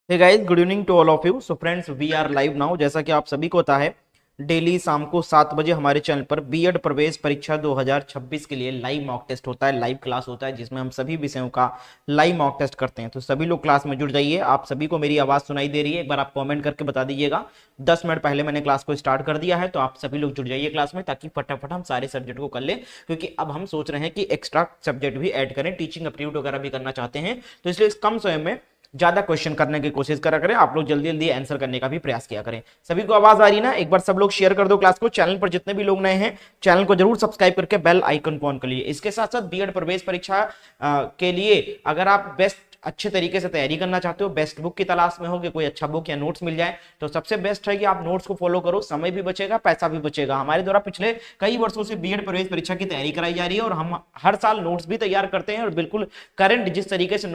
Hey guys, good evening to all of you. So friends, we are live now. जैसा कि आप सभी को पता है, डेली शाम को 7 बजे हमारे चैनल पर बीएड प्रवेश परीक्षा 2026 के लिए लाइव मॉक टेस्ट होता है, लाइव क्लास होता है, जिसमें हम सभी विषयों का लाइव मॉक टेस्ट करते हैं। तो सभी लोग क्लास में जुड़ जाइए। आप सभी को मेरी आवाज सुनाई दे रही है? एक बार आप कमेंट करके बता दीजिएगा। 10 मिनट पहले मैंने क्लास को स्टार्ट कर दिया है, तो आप सभी लोग जुड़ जाइए क्लास में, ताकि फटाफट हम सारे सब्जेक्ट को कर लें। क्योंकि अब हम सोच रहे हैं कि एक्स्ट्रा सब्जेक्ट भी ऐड करें, टीचिंग एप्टीट्यूड वगैरह भी करना चाहते हैं। तो इसलिए कम समय में ज्यादा क्वेश्चन करने की कोशिश करा करें। आप लोग जल्दी जल्दी आंसर करने का भी प्रयास किया करें। सभी को आवाज आ रही है ना? एक बार सब लोग शेयर कर दो क्लास को। चैनल पर जितने भी लोग नए हैं, चैनल को जरूर सब्सक्राइब करके बेल आइकन को ऑन कर लीजिए। इसके साथ साथ बीएड प्रवेश परीक्षा के लिए अगर आप बेस्ट अच्छे तरीके से तैयारी करना चाहते हो, बेस्ट बुक की तलाश में हो कि कोई अच्छा बुक या नोट्स मिल जाए, तो सबसे बेस्ट है कि आप नोट्स को फॉलो करो। समय भी बचेगा, पैसा भी बचेगा। हमारे द्वारा पिछले कई वर्षों से बीएड प्रवेश परीक्षा की तैयारी कराई जा रही है और हम हर साल नोट्स भी तैयार करते हैं और बिल्कुल करंट जिस तरीके से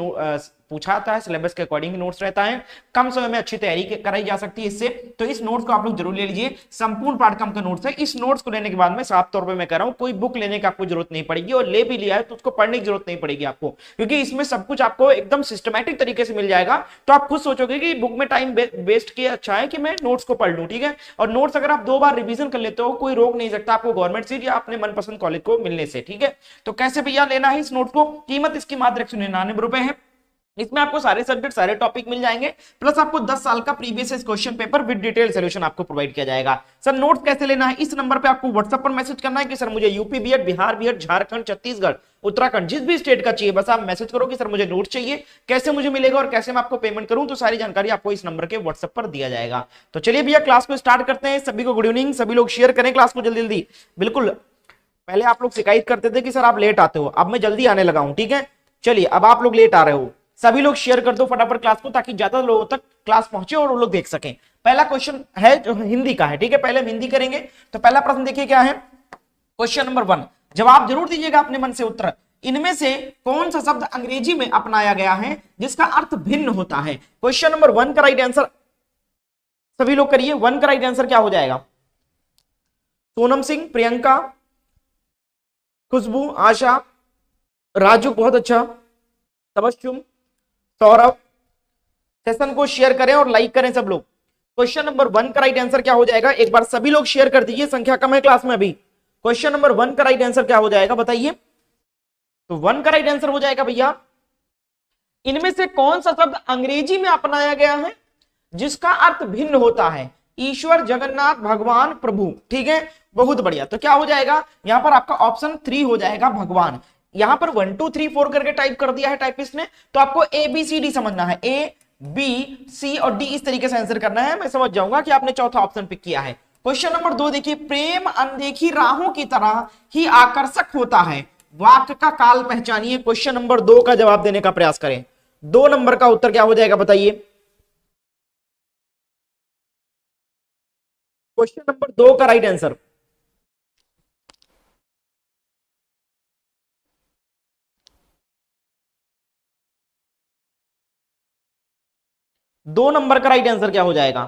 पूछा आता है, सिलेबस के अकॉर्डिंग नोट्स रहता है। कम समय में अच्छी तैयारी कराई जा सकती है इससे। तो इस नोट्स को आप लोग जरूर ले लीजिए। संपूर्ण पाठ्यक्रम का नोट्स है। इस नोट्स को लेने के बाद में साफ तौर पे मैं कह रहा हूं, कोई बुक लेने की आपको जरूरत नहीं पड़ेगी, और ले भी लिया है तो उसको पढ़ने की जरूरत नहीं पड़ेगी आपको, क्योंकि इसमें सब कुछ आपको एकदम सिस्टमैटिक तरीके से मिल जाएगा। तो आप खुद सोचोगे कि बुक में टाइम वेस्ट किया अच्छा है कि मैं नोट्स को पढ़ लूं। ठीक है, और नोट्स अगर आप 2 बार रिवीजन कर लेते हो, कोई रोक नहीं सकता आपको गवर्नमेंट सीट या अपने मनपसंद कॉलेज को मिलने से। ठीक है, तो कैसे भैया लेना है इस नोट को? कीमत इसकी मात्र 199 रुपए है। इसमें आपको सारे सब्जेक्ट सारे टॉपिक मिल जाएंगे, प्लस आपको 10 साल का previous question paper with detail solution आपको प्रोवाइड किया जाएगा। सर नोट्स कैसे लेना है? इस नंबर पे आपको व्हाट्सएप पर मैसेज करना है कि सर मुझे UP BEd, Bihar BEd, Jharkhand, Chhattisgarh, Uttarakhand, जिस भी स्टेट का चाहिए, बस आप मैसेज करो कि सर मुझे नोट चाहिए। कैसे मुझे मिलेगा और कैसे मैं आपको पेमेंट करूं, तो सारी जानकारी आपको इस नंबर के व्हाट्सएप पर दिया जाएगा। तो चलिए भैया क्लास को स्टार्ट करते हैं। सभी को गुड इवनिंग। सभी लोग शेयर करें क्लास को जल्दी जल्दी। बिल्कुल, पहले आप लोग शिकायत करते थे कि सर आप लेट आते हो, अब मैं जल्दी आने लगा हूं। ठीक है, चलिए अब आप लोग लेट आ रहे हो। सभी लोग शेयर कर दो फटाफट क्लास को, ताकि ज्यादा लोगों तक क्लास पहुंचे और वो लोग देख सकें। पहला क्वेश्चन है जो हिंदी का है। ठीक है, पहले हम हिंदी करेंगे। तो पहला प्रश्न देखिए क्या है। क्वेश्चन नंबर 1, जवाब जरूर दीजिएगा अपने मन से उत्तर। इनमें से कौन सा शब्द अंग्रेजी में अपनाया गया है जिसका अर्थ भिन्न होता है? क्वेश्चन नंबर 1 का राइट आंसर सभी लोग करिए। 1 का राइट आंसर क्या हो जाएगा? सोनम सिंह, प्रियंका, खुशबू, आशा, राजू, बहुत अच्छा, तबस्सुम, सौरभ। सेशन को शेयर करें और लाइक करें सब लोग। क्वेश्चन नंबर 1 का राइट आंसर क्या हो जाएगा? एक बार सभी लोग शेयर कर दीजिए, संख्या कम है क्लास में अभी। क्वेश्चन नंबर 1 का राइट आंसर क्या हो जाएगा बताइए? तो 1 का राइट आंसर हो जाएगा भैया, इनमें से कौन सा शब्द अंग्रेजी में अपनाया गया है जिसका अर्थ भिन्न होता है? ईश्वर, जगन्नाथ, भगवान, प्रभु। ठीक है, बहुत बढ़िया। तो क्या हो जाएगा यहां पर? आपका ऑप्शन 3 हो जाएगा, भगवान। यहां पर 1 2 3 4 करके टाइप कर दिया है टाइपिस्ट ने, तो आपको ए बी सी डी समझना है। ए बी सी और डी इस तरीके से आंसर करना है। मैं समझ जाऊंगा कि आपने चौथा ऑप्शन पिक किया है। क्वेश्चन नंबर 2 देखिए, प्रेम अनदेखी राहों की तरह ही आकर्षक होता है, वाक्य का काल पहचानिए। क्वेश्चन नंबर 2 का जवाब देने का प्रयास करें। 2 नंबर का उत्तर क्या हो जाएगा बताइए? क्वेश्चन नंबर 2 का राइट आंसर, दो नंबर का राइट आंसर क्या हो जाएगा?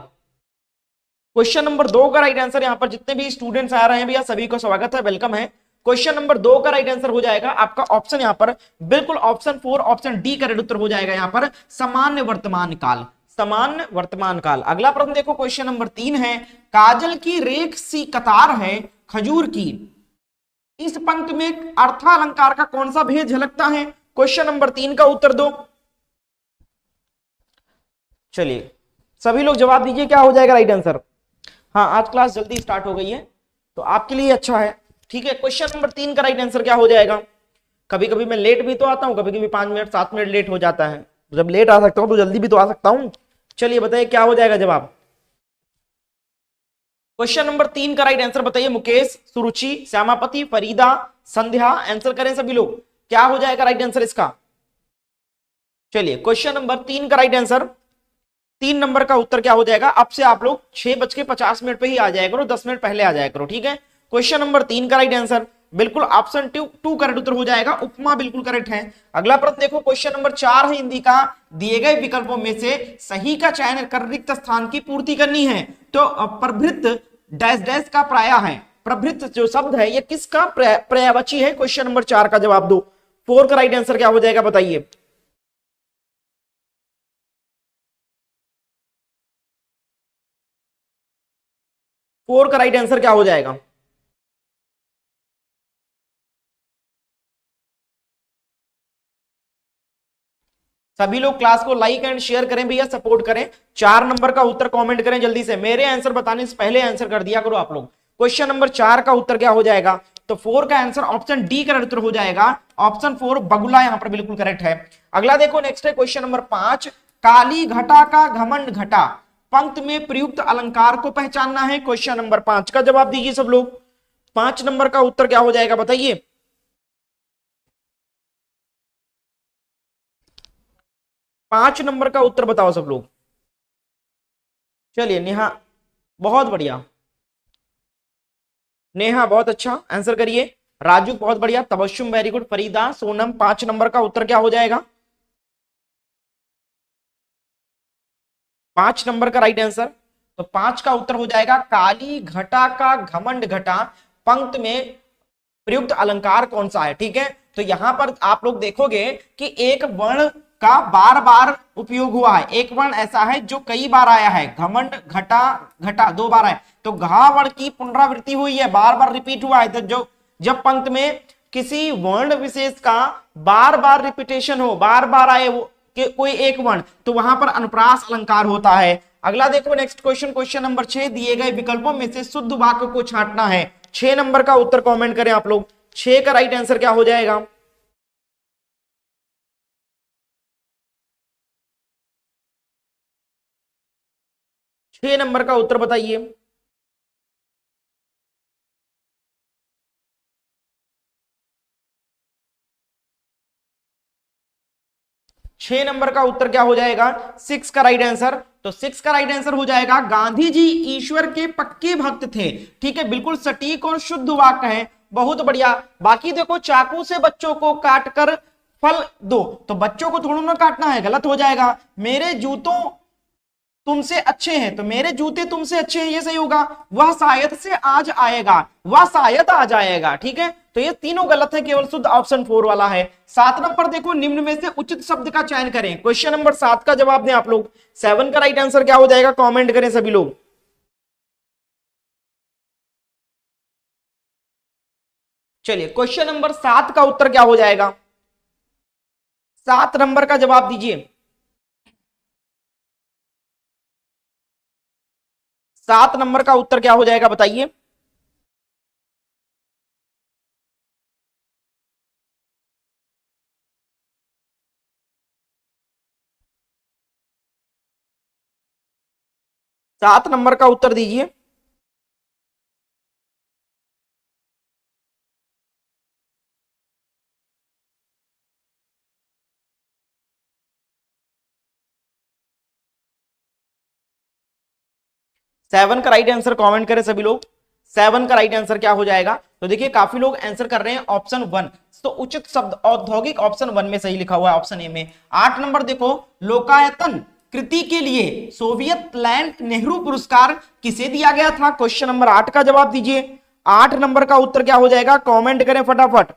क्वेश्चन नंबर 2 का राइट आंसर, यहां पर जितने भी स्टूडेंट्स आ रहे हैं भैया सभी को स्वागत है, वेलकम है। क्वेश्चन नंबर 2 का राइट आंसर हो जाएगा आपका ऑप्शन यहां पर बिल्कुल ऑप्शन 4, ऑप्शन डी करेक्ट उत्तर हो जाएगा यहां पर, सामान्य वर्तमान काल। सामान्य वर्तमान काल। अगला प्रश्न देखो, क्वेश्चन नंबर 3 है, काजल की रेख सी कतार है खजूर की, इस पंक्ति में अर्थालंकार का कौन सा भेद झलकता है? क्वेश्चन नंबर 3 का उत्तर दो। चलिए सभी लोग जवाब दीजिए, क्या हो जाएगा राइट आंसर? हाँ, आज क्लास जल्दी स्टार्ट हो गई है तो आपके लिए अच्छा है। ठीक है, क्वेश्चन नंबर 3 का राइट आंसर क्या हो जाएगा? कभी कभी मैं लेट भी तो आता हूं, कभी कभी 5 मिनट 7 मिनट लेट हो जाता है। जब लेट आ सकता हूं तो जल्दी भी तो आ सकता हूं। चलिए बताइए क्या हो जाएगा जवाब? क्वेश्चन नंबर 3 का राइट आंसर बताइए। मुकेश, सुरुचि, श्यामापति, फरीदा, संध्या, आंसर करें सभी लोग। क्या हो जाएगा राइट आंसर इसका? चलिए क्वेश्चन नंबर 3 का राइट आंसर, 3 नंबर का उत्तर क्या हो जाएगा? अब से आप लोग 6:50 पे ही आ जाया करो, 10 मिनट पहले आ जाया करो। ठीक है, क्वेश्चन नंबर 3 का राइट आंसर बिल्कुल ऑप्शन 2 करेक्ट उत्तर हो जाएगा, उपमा बिल्कुल करेक्ट है। अगला प्रश्न देखो, क्वेश्चन नंबर 4 है हिंदी का, दिए गए विकल्पों में से सही का चयन कर रिक्त स्थान की पूर्ति करनी है। तो प्रभृत डैश डैश का प्राय है, प्रभृत जो शब्द है ये किसका पर्यायवाची है? क्वेश्चन नंबर 4 का जवाब दो। 4 का राइट आंसर क्या हो जाएगा बताइए? फोर का राइट आंसर क्या हो जाएगा? सभी लोग क्लास को लाइक एंड शेयर करें भैया, सपोर्ट करें। 4 नंबर का उत्तर कमेंट करें जल्दी से, मेरे आंसर बताने से पहले आंसर कर दिया करो आप लोग। क्वेश्चन नंबर 4 का उत्तर क्या हो जाएगा? तो 4 का आंसर ऑप्शन डी करेक्ट उत्तर हो जाएगा। ऑप्शन 4 बगुला यहां पर बिल्कुल करेक्ट है। अगला देखो, नेक्स्ट है क्वेश्चन नंबर 5। काली घटा का घमंड घटा पंक्ति में प्रयुक्त अलंकार को पहचानना है। क्वेश्चन नंबर 5 का जवाब दीजिए सब लोग। 5 नंबर का उत्तर क्या हो जाएगा बताइए? 5 नंबर का उत्तर बताओ सब लोग। चलिए नेहा, बहुत बढ़िया। नेहा बहुत अच्छा आंसर करिए। राजू बहुत बढ़िया, Tabassum very good, Farida, Sonam. 5 number का उत्तर क्या हो जाएगा? 5 नंबर का राइट आंसर। तो 5 का उत्तर हो जाएगा काली घटा का घमंड घटा पंक्त में प्रयुक्त अलंकार कौन सा है। ठीक है, तो यहां पर आप लोग देखोगे कि एक वर्ण का बार बार उपयोग हुआ है। एक वर्ण ऐसा है जो कई बार आया है, घमंड घटा घटा 2 बार आया, तो घा वर्ण की पुनरावृत्ति हुई है, बार बार रिपीट हुआ है। तो जो जब पंक्त में किसी वर्ण विशेष का बार बार रिपीटेशन हो, बार बार आए वो कि कोई एक वर्ण, तो वहां पर अनुप्रास अलंकार होता है। अगला देखो नेक्स्ट क्वेश्चन, क्वेश्चन नंबर 6। दिए गए विकल्पों में से शुद्ध वाक्य को छांटना है। 6 नंबर का उत्तर कमेंट करें आप लोग। 6 का राइट आंसर क्या हो जाएगा? 6 नंबर का उत्तर बताइए। 6 नंबर का उत्तर क्या हो जाएगा? 6 का राइट आंसर। तो 6 का राइट आंसर हो जाएगा गांधी जी ईश्वर के पक्के भक्त थे। ठीक है, बिल्कुल सटीक और शुद्ध वाक्य है, बहुत बढ़िया। बाकी देखो, चाकू से बच्चों को काटकर फल दो, तो बच्चों को थोड़ा ना काटना है, गलत हो जाएगा। मेरे जूतों तुमसे अच्छे हैं, तो मेरे जूते तुमसे अच्छे हैं, ये सही होगा। वह शायद से आज आएगा, वह शायद आ जाएगा। ठीक है, तो ये तीनों गलत है, केवल शुद्ध ऑप्शन 4 वाला है। 7 नंबर देखो, निम्न में से उचित शब्द का चयन करें। क्वेश्चन नंबर 7 का जवाब दें आप लोग। 7 का राइट आंसर क्या हो जाएगा? कमेंट करें सभी लोग। चलिए, क्वेश्चन नंबर 7 का उत्तर क्या हो जाएगा? 7 नंबर का जवाब दीजिए। 7 नंबर का उत्तर क्या हो जाएगा बताइए? 7 नंबर का उत्तर दीजिए। सेवन का राइट आंसर कमेंट करें सभी लोग। 7 का राइट आंसर क्या हो जाएगा? तो देखिए, काफी लोग आंसर कर रहे हैं ऑप्शन 1। तो उचित शब्द औद्योगिक ऑप्शन 1 में सही लिखा हुआ है, ऑप्शन ए में। 8 नंबर देखो, लोकायतन कृति के लिए सोवियत लैंड नेहरू पुरस्कार किसे दिया गया था? क्वेश्चन नंबर 8 का जवाब दीजिए। 8 नंबर का उत्तर क्या हो जाएगा? कमेंट करें फटाफट।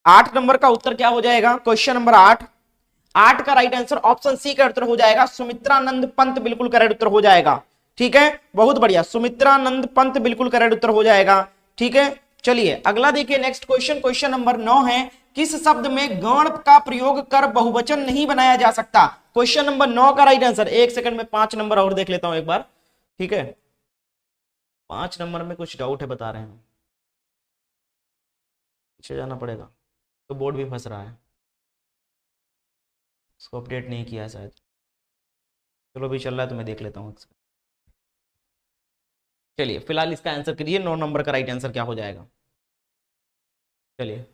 8 नंबर का उत्तर क्या हो जाएगा? Question number 8। 8 का राइट आंसर ऑप्शन सी का उत्तर हो जाएगा, सुमित्रानंद पंत बिल्कुल करेक्ट उत्तर हो जाएगा। ठीक है, बहुत बढ़िया, सुमित्रानंद पंत बिल्कुल करेक्ट उत्तर हो जाएगा। ठीक है, चलिए अगला देखिए नेक्स्ट क्वेश्चन, क्वेश्चन नंबर 9 है। किस शब्द में गण का प्रयोग कर बहुवचन नहीं बनाया जा सकता? क्वेश्चन नंबर 9 का राइट आंसर। 1 सेकंड में 5 नंबर और देख लेता हूं एक बार। ठीक है, 5 नंबर में कुछ डाउट है बता रहे हैं, पीछे जाना पड़ेगा, तो बोर्ड भी फंस रहा है, इसको अपडेट नहीं किया है शायद। चलो भी चल रहा है तो मैं देख लेता हूँ। चलिए फिलहाल इसका आंसर करिए। 9 नंबर का राइट आंसर क्या हो जाएगा? चलिए,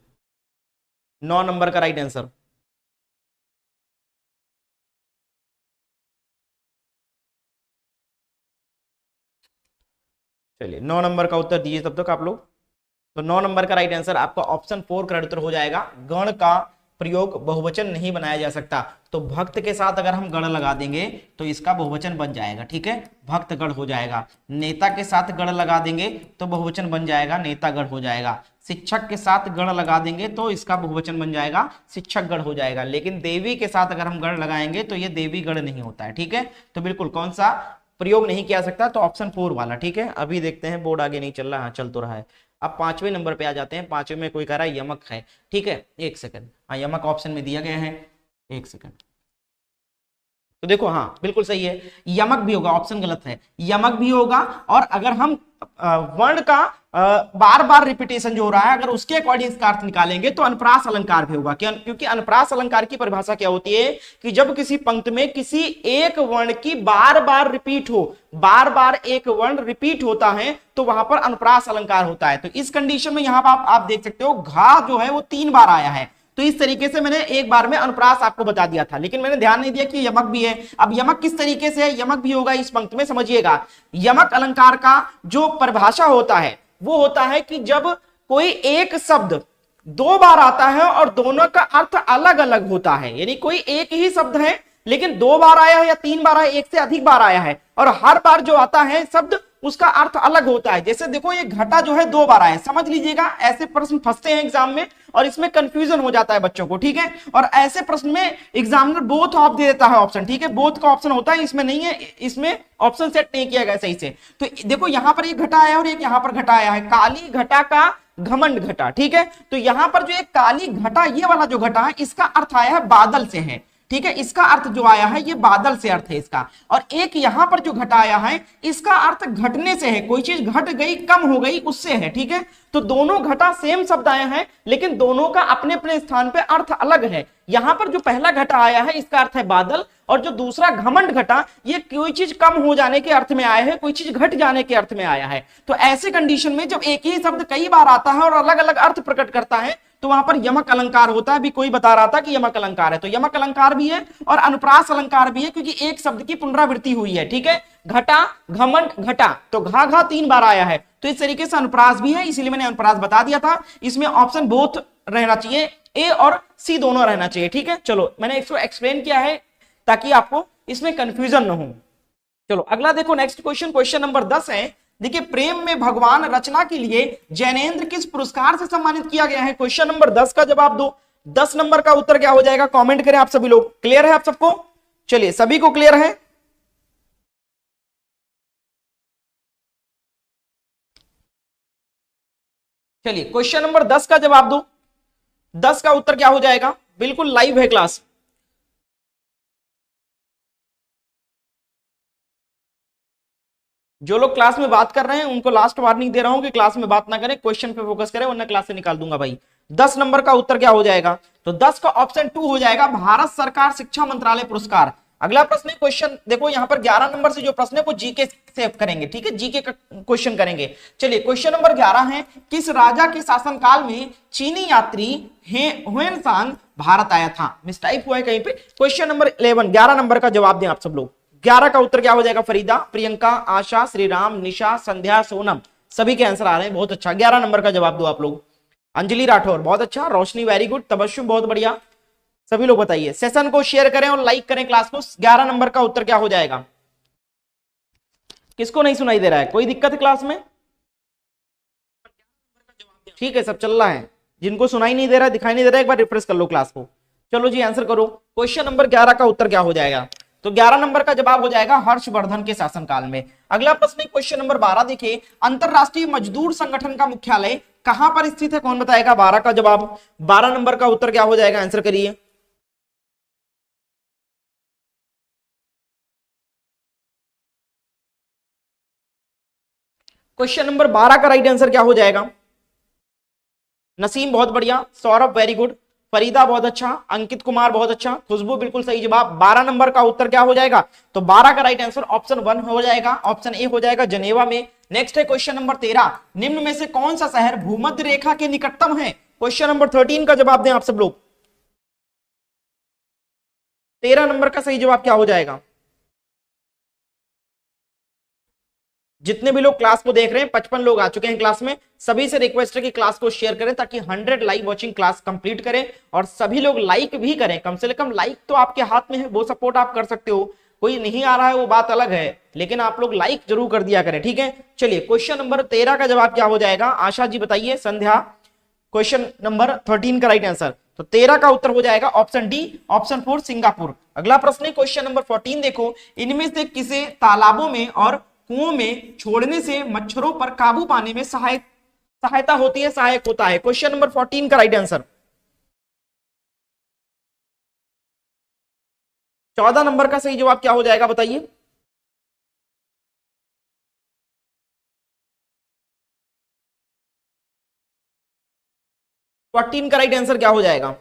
9 नंबर का राइट आंसर। चलिए 9 नंबर का उत्तर दीजिए तब तक आप लोग। तो 9 नंबर का राइट आंसर आपका ऑप्शन 4 करेक्ट उत्तर हो जाएगा। गण का प्रयोग बहुवचन नहीं बनाया जा सकता। तो भक्त के साथ अगर हम गण लगा देंगे तो इसका बहुवचन बन जाएगा, ठीक है, भक्त गण हो जाएगा। नेता के साथ गण लगा देंगे तो बहुवचन बन जाएगा, नेता गण हो जाएगा। शिक्षक के साथ गण लगा देंगे तो इसका बहुवचन बन जाएगा, शिक्षक गण हो जाएगा। लेकिन देवी के साथ अगर हम गण लगाएंगे तो ये देवी गण नहीं होता है, ठीक है। तो बिल्कुल कौन सा प्रयोग नहीं किया सकता, तो ऑप्शन 4 वाला, ठीक है। अभी देखते हैं, बोर्ड आगे नहीं चल रहा, हाँ चल तो रहा है। अब 5वें नंबर पे आ जाते हैं। 5वें में कोई कह रहा है यमक है, ठीक है, एक सेकंड, हाँ यमक ऑप्शन में दिया गया है, एक सेकंड। तो देखो हाँ बिल्कुल सही है, यमक भी होगा, ऑप्शन गलत है, यमक भी होगा। और अगर हम वर्ण का बार बार रिपीटेशन जो हो रहा है, अगर उसके अकॉर्डिंग इसका अर्थ निकालेंगे तो अनुप्रास अलंकार भी होगा। क्योंकि अनुप्रास अलंकार की परिभाषा क्या होती है कि जब किसी पंक्ति में किसी एक वर्ण की बार बार रिपीट हो, बार बार एक वर्ण रिपीट होता है तो वहां पर अनुप्रास अलंकार होता है। तो इस कंडीशन में यहां पर आप देख सकते हो घा जो है वो 3 बार आया है। तो इस तरीके से मैंने एक बार में अनुप्रास आपको बता दिया था, लेकिन मैंने ध्यान नहीं दिया कि यमक भी है। अब यमक किस तरीके से है, यमक भी होगा इस पंक्ति में, समझिएगा। यमक अलंकार का जो परिभाषा होता है वो होता है कि जब कोई एक शब्द 2 बार आता है और दोनों का अर्थ अलग अलग होता है, यानी कोई एक ही शब्द है लेकिन 2 बार आया है या 3 बार आया, एक से अधिक बार आया है, और हर बार जो आता है शब्द उसका अर्थ अलग होता है। जैसे देखो ये घटा जो है 2 बार आया, समझ लीजिएगा। ऐसे प्रश्न फंसते हैं एग्जाम में और इसमें कंफ्यूजन हो जाता है बच्चों को, ठीक है। और ऐसे प्रश्न में एग्जामिनर बोथ ऑफ दे देता है ऑप्शन, ठीक है, बोथ का ऑप्शन होता है, इसमें नहीं है, इसमें ऑप्शन सेट नहीं किया गया सही से। तो देखो यहां पर एक घटा आया और एक यहां पर घटा आया है, काली घटा का घमंड घटा, ठीक है। तो यहां पर जो एक काली घटा, ये वाला जो घटा है, इसका अर्थ आया है बादल से है, ठीक है, इसका अर्थ जो आया है ये बादल से अर्थ है इसका। और एक यहां पर जो घटा आया है इसका अर्थ घटने से है, कोई चीज घट गई, कम हो गई, उससे है, ठीक है। तो दोनों घटा सेम शब्द आए हैं लेकिन दोनों का अपने अपने स्थान पे अर्थ अलग है। यहां पर जो पहला घटा आया है इसका अर्थ है बादल, और जो दूसरा घमंड घटा ये कोई चीज कम हो जाने के अर्थ में आया है, कोई चीज घट जाने के अर्थ में आया है। तो ऐसे कंडीशन में जब एक ही शब्द कई बार आता है और अलग अलग अर्थ प्रकट करता है तो वहां पर यमक अलंकार होता है। अभी कोई बता रहा था कि यमक अलंकार है, तो यमक अलंकार भी है और अनुप्रास अलंकार भी है, क्योंकि एक शब्द की पुनरावृत्ति हुई है, ठीक है। घटा घमंड घटा, तो घा घा 3 बार आया है, तो इस तरीके से अनुप्रास भी है, इसीलिए मैंने अनुप्रास बता दिया था। इसमें ऑप्शन बोथ रहना चाहिए, ए और सी दोनों रहना चाहिए, ठीक है। चलो मैंने इसको एक्सप्लेन किया है ताकि आपको इसमें कंफ्यूजन न हो। चलो अगला देखो, नेक्स्ट क्वेश्चन, क्वेश्चन नंबर 10 है। देखिए, प्रेम में भगवान रचना के लिए जैनेन्द्र किस पुरस्कार से सम्मानित किया गया है? क्वेश्चन नंबर 10 का जवाब दो। 10 नंबर का उत्तर क्या हो जाएगा, कमेंट करें आप सभी लोग। क्लियर है आप सबको? चलिए सभी को क्लियर है? चलिए क्वेश्चन नंबर 10 का जवाब दो। 10 का उत्तर क्या हो जाएगा? बिल्कुल लाइव है क्लास। जो लोग क्लास में बात कर रहे हैं उनको लास्ट वार्निंग दे रहा हूं कि क्लास में बात ना करें, क्वेश्चन पे फोकस करें, वरना क्लास से निकाल दूंगा भाई। 10 नंबर का उत्तर क्या हो जाएगा? तो 10 का ऑप्शन 2 हो जाएगा, भारत सरकार शिक्षा मंत्रालय पुरस्कार। अगला प्रश्न क्वेश्चन देखो, यहां पर 11 नंबर से जो प्रश्न है वो जीके से करेंगे, ठीक है, जीके का क्वेश्चन करेंगे। चलिए क्वेश्चन नंबर 11 है, किस राजा के शासनकाल में चीनी यात्री हुएनसांग भारत आया था? मिसटाइप हुआ है कहीं पे। क्वेश्चन नंबर 11, 11 नंबर का जवाब दें आप सब लोग। 11 का उत्तर क्या हो जाएगा? फरीदा, प्रियंका, आशा, श्रीराम, निशा, संध्या, सोनम, सभी के आंसर आ रहे हैं, बहुत अच्छा। 11 नंबर का जवाब दो आप लोग। अंजलि राठौर बहुत अच्छा, रोशनी वेरी गुड, तबस्सुम बहुत बढ़िया, सभी लोग बताइए। सेशन को शेयर करें और लाइक करें क्लास को। 11 नंबर का उत्तर क्या हो जाएगा? किसको नहीं सुनाई दे रहा है? कोई दिक्कत है क्लास में? ठीक है, सब चल रहा है। जिनको सुनाई नहीं दे रहा है, दिखाई नहीं दे रहा है, एक बार रिफ्रेश कर लो क्लास को। चलो जी आंसर करो। क्वेश्चन नंबर 11 का उत्तर क्या हो जाएगा? तो 11 नंबर का जवाब हो जाएगा हर्षवर्धन के शासनकाल में। अगला प्रश्न क्वेश्चन नंबर 12 देखिए, अंतरराष्ट्रीय मजदूर संगठन का मुख्यालय कहां पर स्थित है? कौन बताएगा? 12 का जवाब। 12 नंबर का उत्तर क्या हो जाएगा? आंसर करिए। क्वेश्चन नंबर 12 का राइट आंसर क्या हो जाएगा? नसीम बहुत बढ़िया, सौरभ वेरी गुड, फरीदा बहुत अच्छा, अंकित कुमार बहुत अच्छा, खुशबू बिल्कुल सही जवाब। 12 नंबर का उत्तर क्या हो जाएगा? तो 12 का राइट आंसर ऑप्शन 1 हो जाएगा, ऑप्शन ए हो जाएगा, जनेवा में। नेक्स्ट है क्वेश्चन नंबर 13, निम्न में से कौन सा शहर भूमध्य रेखा के निकटतम है? क्वेश्चन नंबर 13 का जवाब दें आप सब लोग। 13 नंबर का सही जवाब क्या हो जाएगा? जितने भी लोग क्लास को देख रहे हैं, 55 लोग आ चुके हैं क्लास में, सभी से रिक्वेस्ट है कि क्लास को शेयर करें ताकि 100 लाइव वॉचिंग क्लास कंप्लीट करें, और सभी लोग लाइक भी करें, कम से कम लाइक तो आपके हाथ में है, वो सपोर्ट आप कर सकते हो, कोई नहीं आ रहा है वो बात अलग है, लेकिन आप लोग लाइक जरूर कर दिया करें, ठीक है। चलिए क्वेश्चन नंबर 13 का जवाब क्या हो जाएगा, आशा जी बताइए, संध्या, क्वेश्चन नंबर 13 का राइट आंसर, तो 13 का उत्तर हो जाएगा ऑप्शन डी, ऑप्शन 4 सिंगापुर। अगला प्रश्न है क्वेश्चन नंबर 14, देखो, इनमें से किसे तालाबों में और कुओं में छोड़ने से मच्छरों पर काबू पाने में सहायता होती है, सहायक होता है। क्वेश्चन नंबर 14 का राइट आंसर, 14 नंबर का सही जवाब क्या हो जाएगा बताइए। फोर्टीन का राइट आंसर क्या हो जाएगा,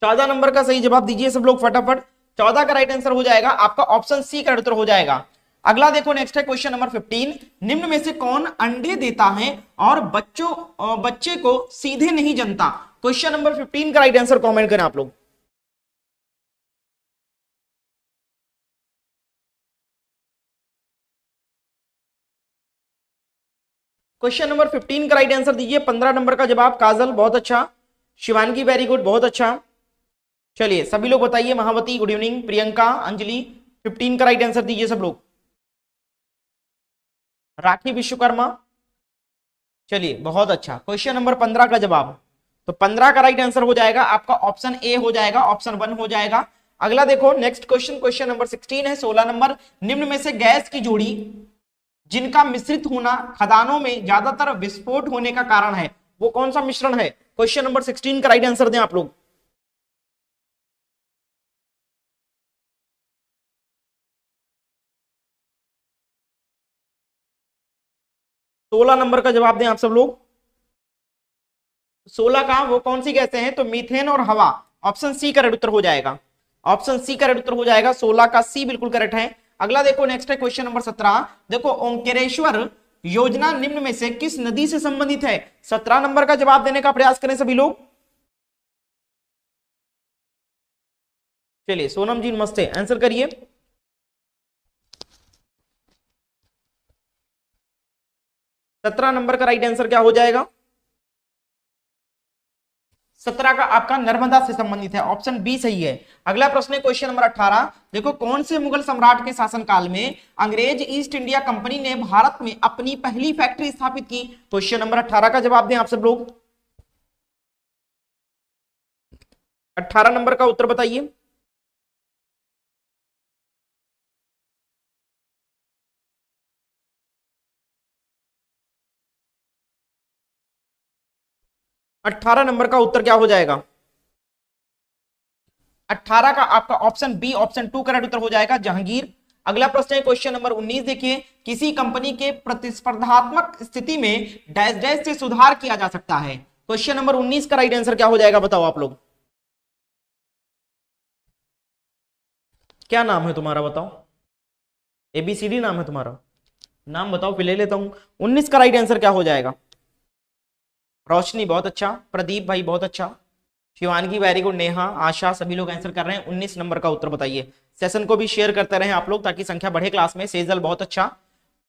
14 नंबर का सही जवाब दीजिए सब लोग फटाफट। 14 का राइट आंसर हो जाएगा आपका ऑप्शन सी का उत्तर हो जाएगा। अगला देखो नेक्स्ट है क्वेश्चन नंबर 15, निम्न में से कौन अंडे देता है और बच्चे को सीधे नहीं जनता। क्वेश्चन नंबर 15 का राइट आंसर कमेंट करें आप लोग। क्वेश्चन नंबर 15 का राइट आंसर दीजिए, 15 नंबर का जवाब काजल, बहुत अच्छा, शिवानगी वेरी गुड, बहुत अच्छा। चलिए सभी लोग बताइए, महावती गुड इवनिंग, प्रियंका, अंजलि, 15 का राइट आंसर दीजिए सब लोग। राखी विश्वकर्मा, चलिए बहुत अच्छा। क्वेश्चन नंबर 15 का जवाब, तो 15 का राइट आंसर हो जाएगा आपका ऑप्शन ए हो जाएगा, ऑप्शन 1 हो जाएगा। अगला देखो नेक्स्ट क्वेश्चन, क्वेश्चन नंबर 16 है, 16 नंबर, निम्न में से गैस की जोड़ी जिनका मिश्रित होना खदानों में ज्यादातर विस्फोट होने का कारण है, वो कौन सा मिश्रण है। क्वेश्चन नंबर 16 का राइट आंसर दें आप लोग। सोलह नंबर का जवाब दें आप सब लोग। 16 का वो कौन सी गैसें हैं, तो मीथेन और हवा, ऑप्शन सी करेक्ट उत्तर हो जाएगा, ऑप्शन सी करेक्ट उत्तर हो जाएगा, 16 का सी बिल्कुल करेक्ट है। अगला देखो नेक्स्ट है क्वेश्चन नंबर 17, देखो ओंकारेश्वर योजना निम्न में से किस नदी से संबंधित है। 17 नंबर का जवाब देने का प्रयास करें सभी लोग। चलिए सोनम जी नमस्ते, आंसर करिए। 17 नंबर का राइट आंसर क्या हो जाएगा, 17 का आपका नर्मदा से संबंधित है, ऑप्शन बी सही है। अगला प्रश्न है क्वेश्चन नंबर 18, देखो कौन से मुगल सम्राट के शासनकाल में अंग्रेज ईस्ट इंडिया कंपनी ने भारत में अपनी पहली फैक्ट्री स्थापित की। क्वेश्चन नंबर 18 का जवाब दें आप सब लोग। 18 नंबर का उत्तर बताइए। अट्ठारह नंबर का उत्तर क्या हो जाएगा, 18 का आपका ऑप्शन बी, ऑप्शन 2 करेक्ट उत्तर हो जाएगा, जहांगीर। अगला प्रश्न है क्वेश्चन नंबर 19, देखिए किसी कंपनी के प्रतिस्पर्धात्मक स्थिति में डैश डैश से सुधार किया जा सकता है। क्वेश्चन नंबर 19 का राइट आंसर क्या हो जाएगा बताओ आप लोग। क्या नाम है तुम्हारा बताओ, एबीसीडी नाम है तुम्हारा, नाम बताओ फिर ले लेता हूं। 19 का राइट आंसर क्या हो जाएगा, रोशनी बहुत अच्छा, प्रदीप भाई बहुत अच्छा, शिवानगी वेरी गुड, नेहा, आशा, सभी लोग आंसर कर रहे हैं। 19 नंबर का उत्तर बताइए। सेशन को भी शेयर करते रहे आप लोग ताकि संख्या बढ़े क्लास में। सेजल बहुत अच्छा,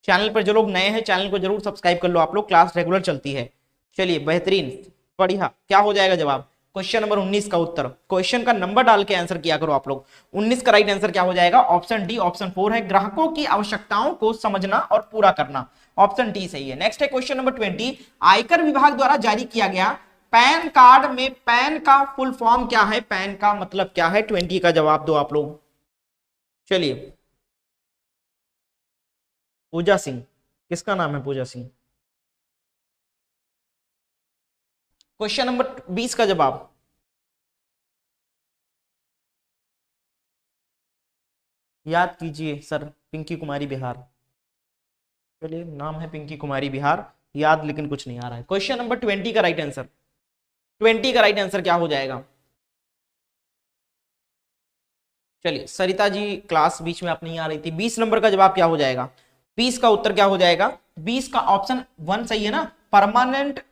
चैनल पर जो लोग नए हैं चैनल को जरूर सब्सक्राइब कर लो आप लोग, क्लास रेगुलर चलती है। चलिए बेहतरीन, बढ़िया, क्या हो जाएगा जवाब, क्वेश्चन नंबर 19 का उत्तर, क्वेश्चन का नंबर डाल के आंसर किया करो आप लोग। 19 का राइट आंसर क्या हो जाएगा, ऑप्शन डी, ऑप्शन 4 है, ग्राहकों की आवश्यकताओं को समझना और पूरा करना, ऑप्शन डी सही है। नेक्स्ट है क्वेश्चन नंबर 20, आयकर विभाग द्वारा जारी किया गया पैन कार्ड में पैन का फुल फॉर्म क्या है, पैन का मतलब क्या है, 20 का जवाब दो आप लोग। चलिए पूजा सिंह, किसका नाम है पूजा सिंह। क्वेश्चन नंबर 20 का जवाब, याद कीजिए सर, पिंकी कुमारी बिहार, चलिए नाम है पिंकी कुमारी बिहार, याद लेकिन कुछ नहीं आ रहा है। क्वेश्चन नंबर 20 का राइट आंसर, 20 का राइट आंसर क्या हो जाएगा। चलिए सरिता जी क्लास बीच में आप नहीं आ रही थी। 20 नंबर का जवाब क्या हो जाएगा, 20 का उत्तर क्या हो जाएगा, 20 का ऑप्शन 1 सही है ना, परमानेंट,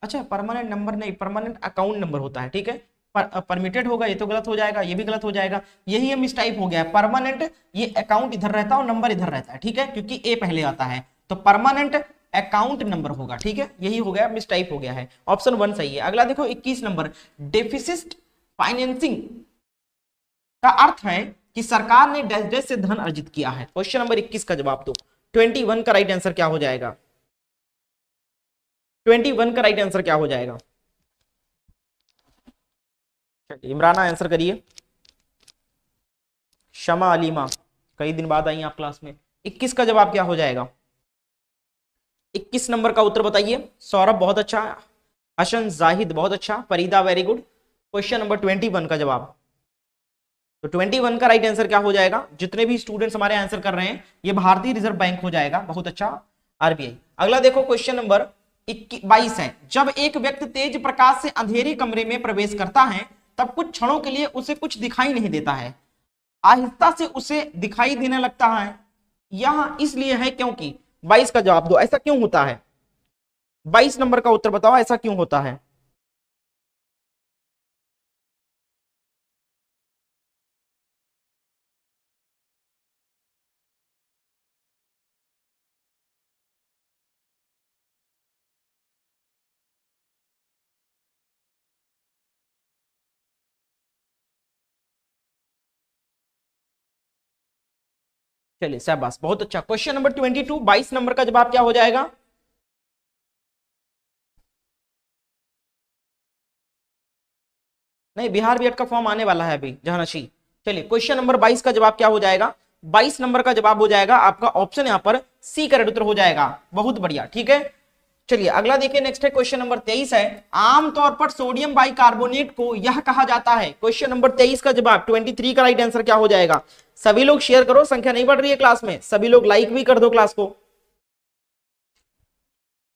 अच्छा परमानेंट नंबर नहीं, परमानेंट अकाउंट नंबर होता है, ठीक है, परमिटेड होगा, ये तो गलत हो जाएगा, ये भी गलत हो जाएगा, यही ये मिस टाइप हो गया है। परमानेंट, ये अकाउंट इधर रहता है और नंबर इधर रहता है, ठीक है, क्योंकि ए पहले आता है, तो परमानेंट अकाउंट नंबर होगा, ठीक है, यही हो गया, मिस टाइप हो गया है। ऑप्शन 1 सही है। अगला देखो 21 नंबर, डेफिसिट फाइनेंसिंग का अर्थ है कि सरकार ने डैश डैश से धन अर्जित किया है। क्वेश्चन नंबर 21 का जवाब दो। 21 का राइट आंसर क्या हो जाएगा? 21 का राइट आंसर क्या हो जाएगा? इमराना आंसर करिए। शमा अलीमा, कई दिन बाद आई आप क्लास में। 21 का जवाब क्या हो जाएगा? 21 नंबर का उत्तर बताइए। सौरभ बहुत अच्छा, हसन जाहिद बहुत अच्छा, Farida very good. Question number 21 का जवाब, तो 21 का राइट आंसर क्या हो जाएगा? जितने भी स्टूडेंट्स हमारे आंसर कर रहे हैं, ये भारतीय रिजर्व बैंक हो जाएगा, बहुत अच्छा, आरबीआई। अगला देखो क्वेश्चन नंबर 22 है, जब एक व्यक्ति तेज प्रकाश से अंधेरे कमरे में प्रवेश करता है तब कुछ क्षणों के लिए उसे कुछ दिखाई नहीं देता है, आहिस्ता से उसे दिखाई देने लगता है, यह इसलिए है क्योंकि। 22 का जवाब दो, ऐसा क्यों होता है? 22 नंबर का उत्तर बताओ, ऐसा क्यों होता है? चलिए शाबाश, बहुत अच्छा। क्वेश्चन नंबर 22, 22 नंबर का जवाब क्या हो जाएगा? नहीं, बिहार बीएड का फॉर्म आने वाला है अभी जहानशी। चलिए क्वेश्चन नंबर 22 का जवाब क्या हो जाएगा? 22 नंबर का जवाब हो जाएगा आपका ऑप्शन यहां पर सी करेक्ट उत्तर हो जाएगा, बहुत बढ़िया, ठीक है। चलिए अगला देखिए, नेक्स्ट है क्वेश्चन नंबर 23 है, आमतौर पर सोडियम बाइकार्बोनेट को यह कहा जाता है। क्वेश्चन नंबर 23 का जवाब 23 का राइट आंसर क्या हो जाएगा? सभी लोग शेयर करो, संख्या नहीं बढ़ रही है क्लास में, सभी लोग लाइक भी कर दो क्लास को।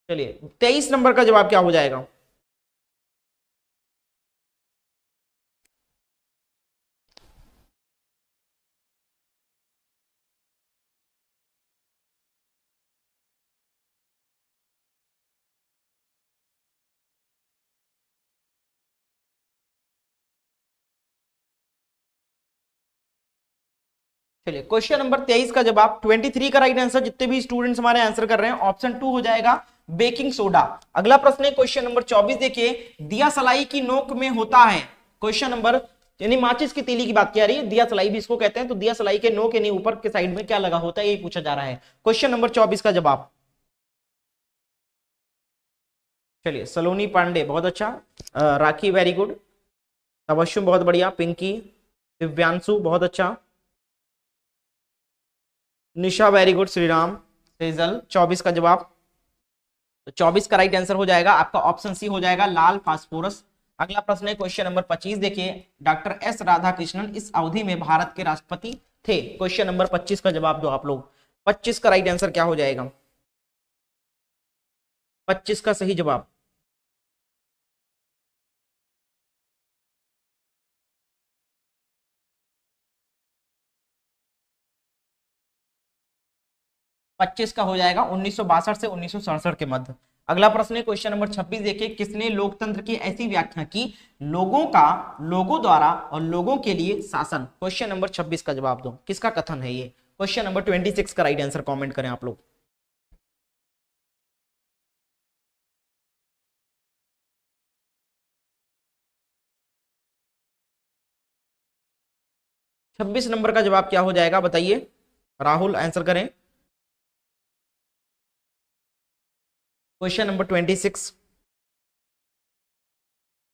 चलिए 23 नंबर का जवाब क्या हो जाएगा? क्वेश्चन नंबर 23 का जवाब 23 का राइट आंसर, जितने भी स्टूडेंट्स हमारे आंसर कर रहे हैं, ऑप्शन 2 हो जाएगा, बेकिंग सोडा। अगला प्रश्न है क्वेश्चन नंबर 24, देखिए, दिया सलाई की नोक में होता है। क्वेश्चन नंबर, यानी माचिस की तीली की बात की जा रही है, दिया सलाई भी इसको कहते हैं, तो दिया सलाई के नोक यानी ऊपर के साइड में क्या लगा होता है, ये पूछा जा रहा है। क्वेश्चन नंबर 24 का जवाब, चलिए सलोनी पांडे बहुत अच्छा, राखी वेरी गुड, तबस्सुम बहुत बढ़िया, पिंकी, दिव्यांशु बहुत अच्छा, निशा वेरी गुड, श्रीराम, सेजल। 24 का जवाब, तो 24 का राइट आंसर हो जाएगा आपका ऑप्शन सी हो जाएगा, लाल फास्फोरस। अगला प्रश्न है क्वेश्चन नंबर 25, देखिए, डॉक्टर एस राधाकृष्णन इस अवधि में भारत के राष्ट्रपति थे। क्वेश्चन नंबर 25 का जवाब दो आप लोग। 25 का राइट आंसर क्या हो जाएगा? 25 का सही जवाब, 25 का हो जाएगा 1962 से 1967 के मध्य। अगला प्रश्न है क्वेश्चन नंबर 26, देखिए, किसने लोकतंत्र की ऐसी व्याख्या की, लोगों का, लोगों द्वारा और लोगों के लिए शासन। क्वेश्चन नंबर 26 का जवाब दो, किसका कथन है ये? क्वेश्चन नंबर 26 का राइट आंसर कमेंट करें आप लोग। 26 नंबर का जवाब क्या हो जाएगा बताइए, राहुल आंसर करें। क्वेश्चन नंबर 26,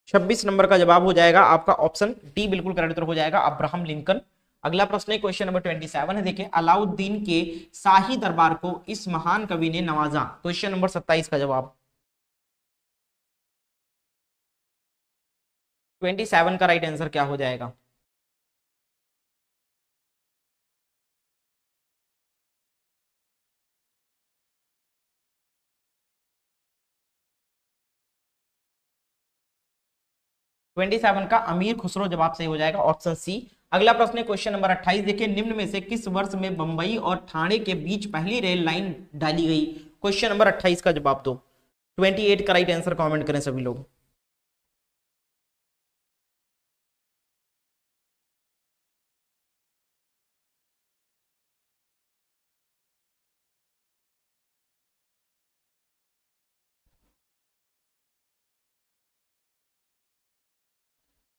26 नंबर का जवाब हो जाएगा आपका ऑप्शन डी, बिल्कुल करेक्ट उत्तर हो जाएगा, अब्राहम लिंकन। अगला प्रश्न है क्वेश्चन नंबर 27 है, देखिए, अलाउद्दीन के शाही दरबार को इस महान कवि ने नवाजा। क्वेश्चन नंबर 27 का जवाब, 27 का राइट आंसर क्या हो जाएगा? ट्वेंटी सेवन का अमीर खुसरो जवाब सही हो जाएगा, ऑप्शन सी। अगला प्रश्न है क्वेश्चन नंबर 28, देखिए, निम्न में से किस वर्ष में बंबई और ठाणे के बीच पहली रेल लाइन डाली गई? क्वेश्चन नंबर 28 का जवाब दो। 28 का राइट आंसर कमेंट करें सभी लोग।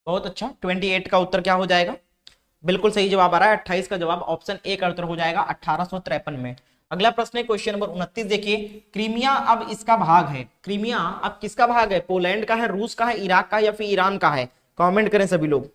बहुत अच्छा, 28 का उत्तर क्या हो जाएगा? बिल्कुल सही जवाब आ रहा है, 28 का जवाब ऑप्शन ए का उत्तर हो जाएगा 1853 में। अगला प्रश्न है क्वेश्चन नंबर 29, देखिए क्रीमिया अब इसका भाग है। क्रीमिया अब किसका भाग है? पोलैंड का है, रूस का है, इराक का या फिर ईरान का है? कमेंट करें सभी लोग।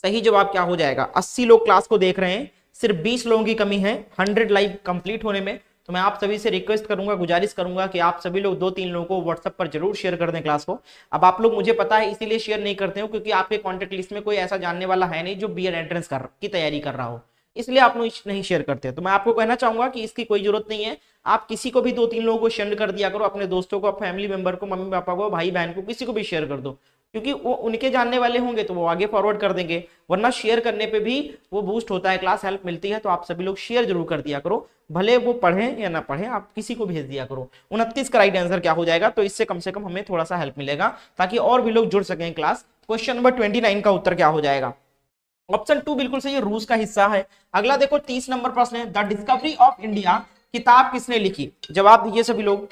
सही जवाब क्या हो जाएगा? 80 लोग क्लास को देख रहे हैं, सिर्फ 20 लोगों की कमी है 100 लाइव कंप्लीट होने में। तो मैं आप सभी से रिक्वेस्ट करूंगा, गुजारिश करूंगा कि आप सभी लोग 2-3 लोगों को व्हाट्सएप पर जरूर शेयर कर दें क्लास को। अब आप लोग, मुझे पता है इसीलिए शेयर नहीं करते हो क्योंकि आपके कॉन्टेक्ट लिस्ट में कोई ऐसा जानने वाला है नहीं जो बीएड एंट्रेंस की तैयारी कर रहा हो, इसलिए आप लोग नहीं शेयर करते। तो मैं आपको कहना चाहूंगा कि इसकी कोई जरूरत नहीं है। आप किसी को भी 2-3 लोगों को शेयर कर दिया करो, अपने दोस्तों को, फैमिली मेंबर को, मम्मी पापा को, भाई बहन को, किसी को भी शेयर कर दो, क्योंकि वो उनके जानने वाले होंगे तो वो आगे फॉरवर्ड कर देंगे। वरना शेयर करने पे भी वो बूस्ट होता है, क्लास हेल्प मिलती है। तो आप सभी लोग शेयर जरूर कर दिया करो, भले वो पढ़ें या ना पढ़ें, आप किसी को भेज दिया करो। 29 का राइट आंसर क्या हो जाएगा? तो इससे कम से कम हमें थोड़ा सा हेल्प मिलेगा ताकि और भी लोग जुड़ सकें क्लास। क्वेश्चन नंबर 29 का उत्तर क्या हो जाएगा? ऑप्शन 2 बिल्कुल सही है, रूस का हिस्सा है। अगला देखो 30 नंबर प्रश्न है, द डिस्कवरी ऑफ इंडिया किताब किसने लिखी? जवाब दीजिए सभी लोग।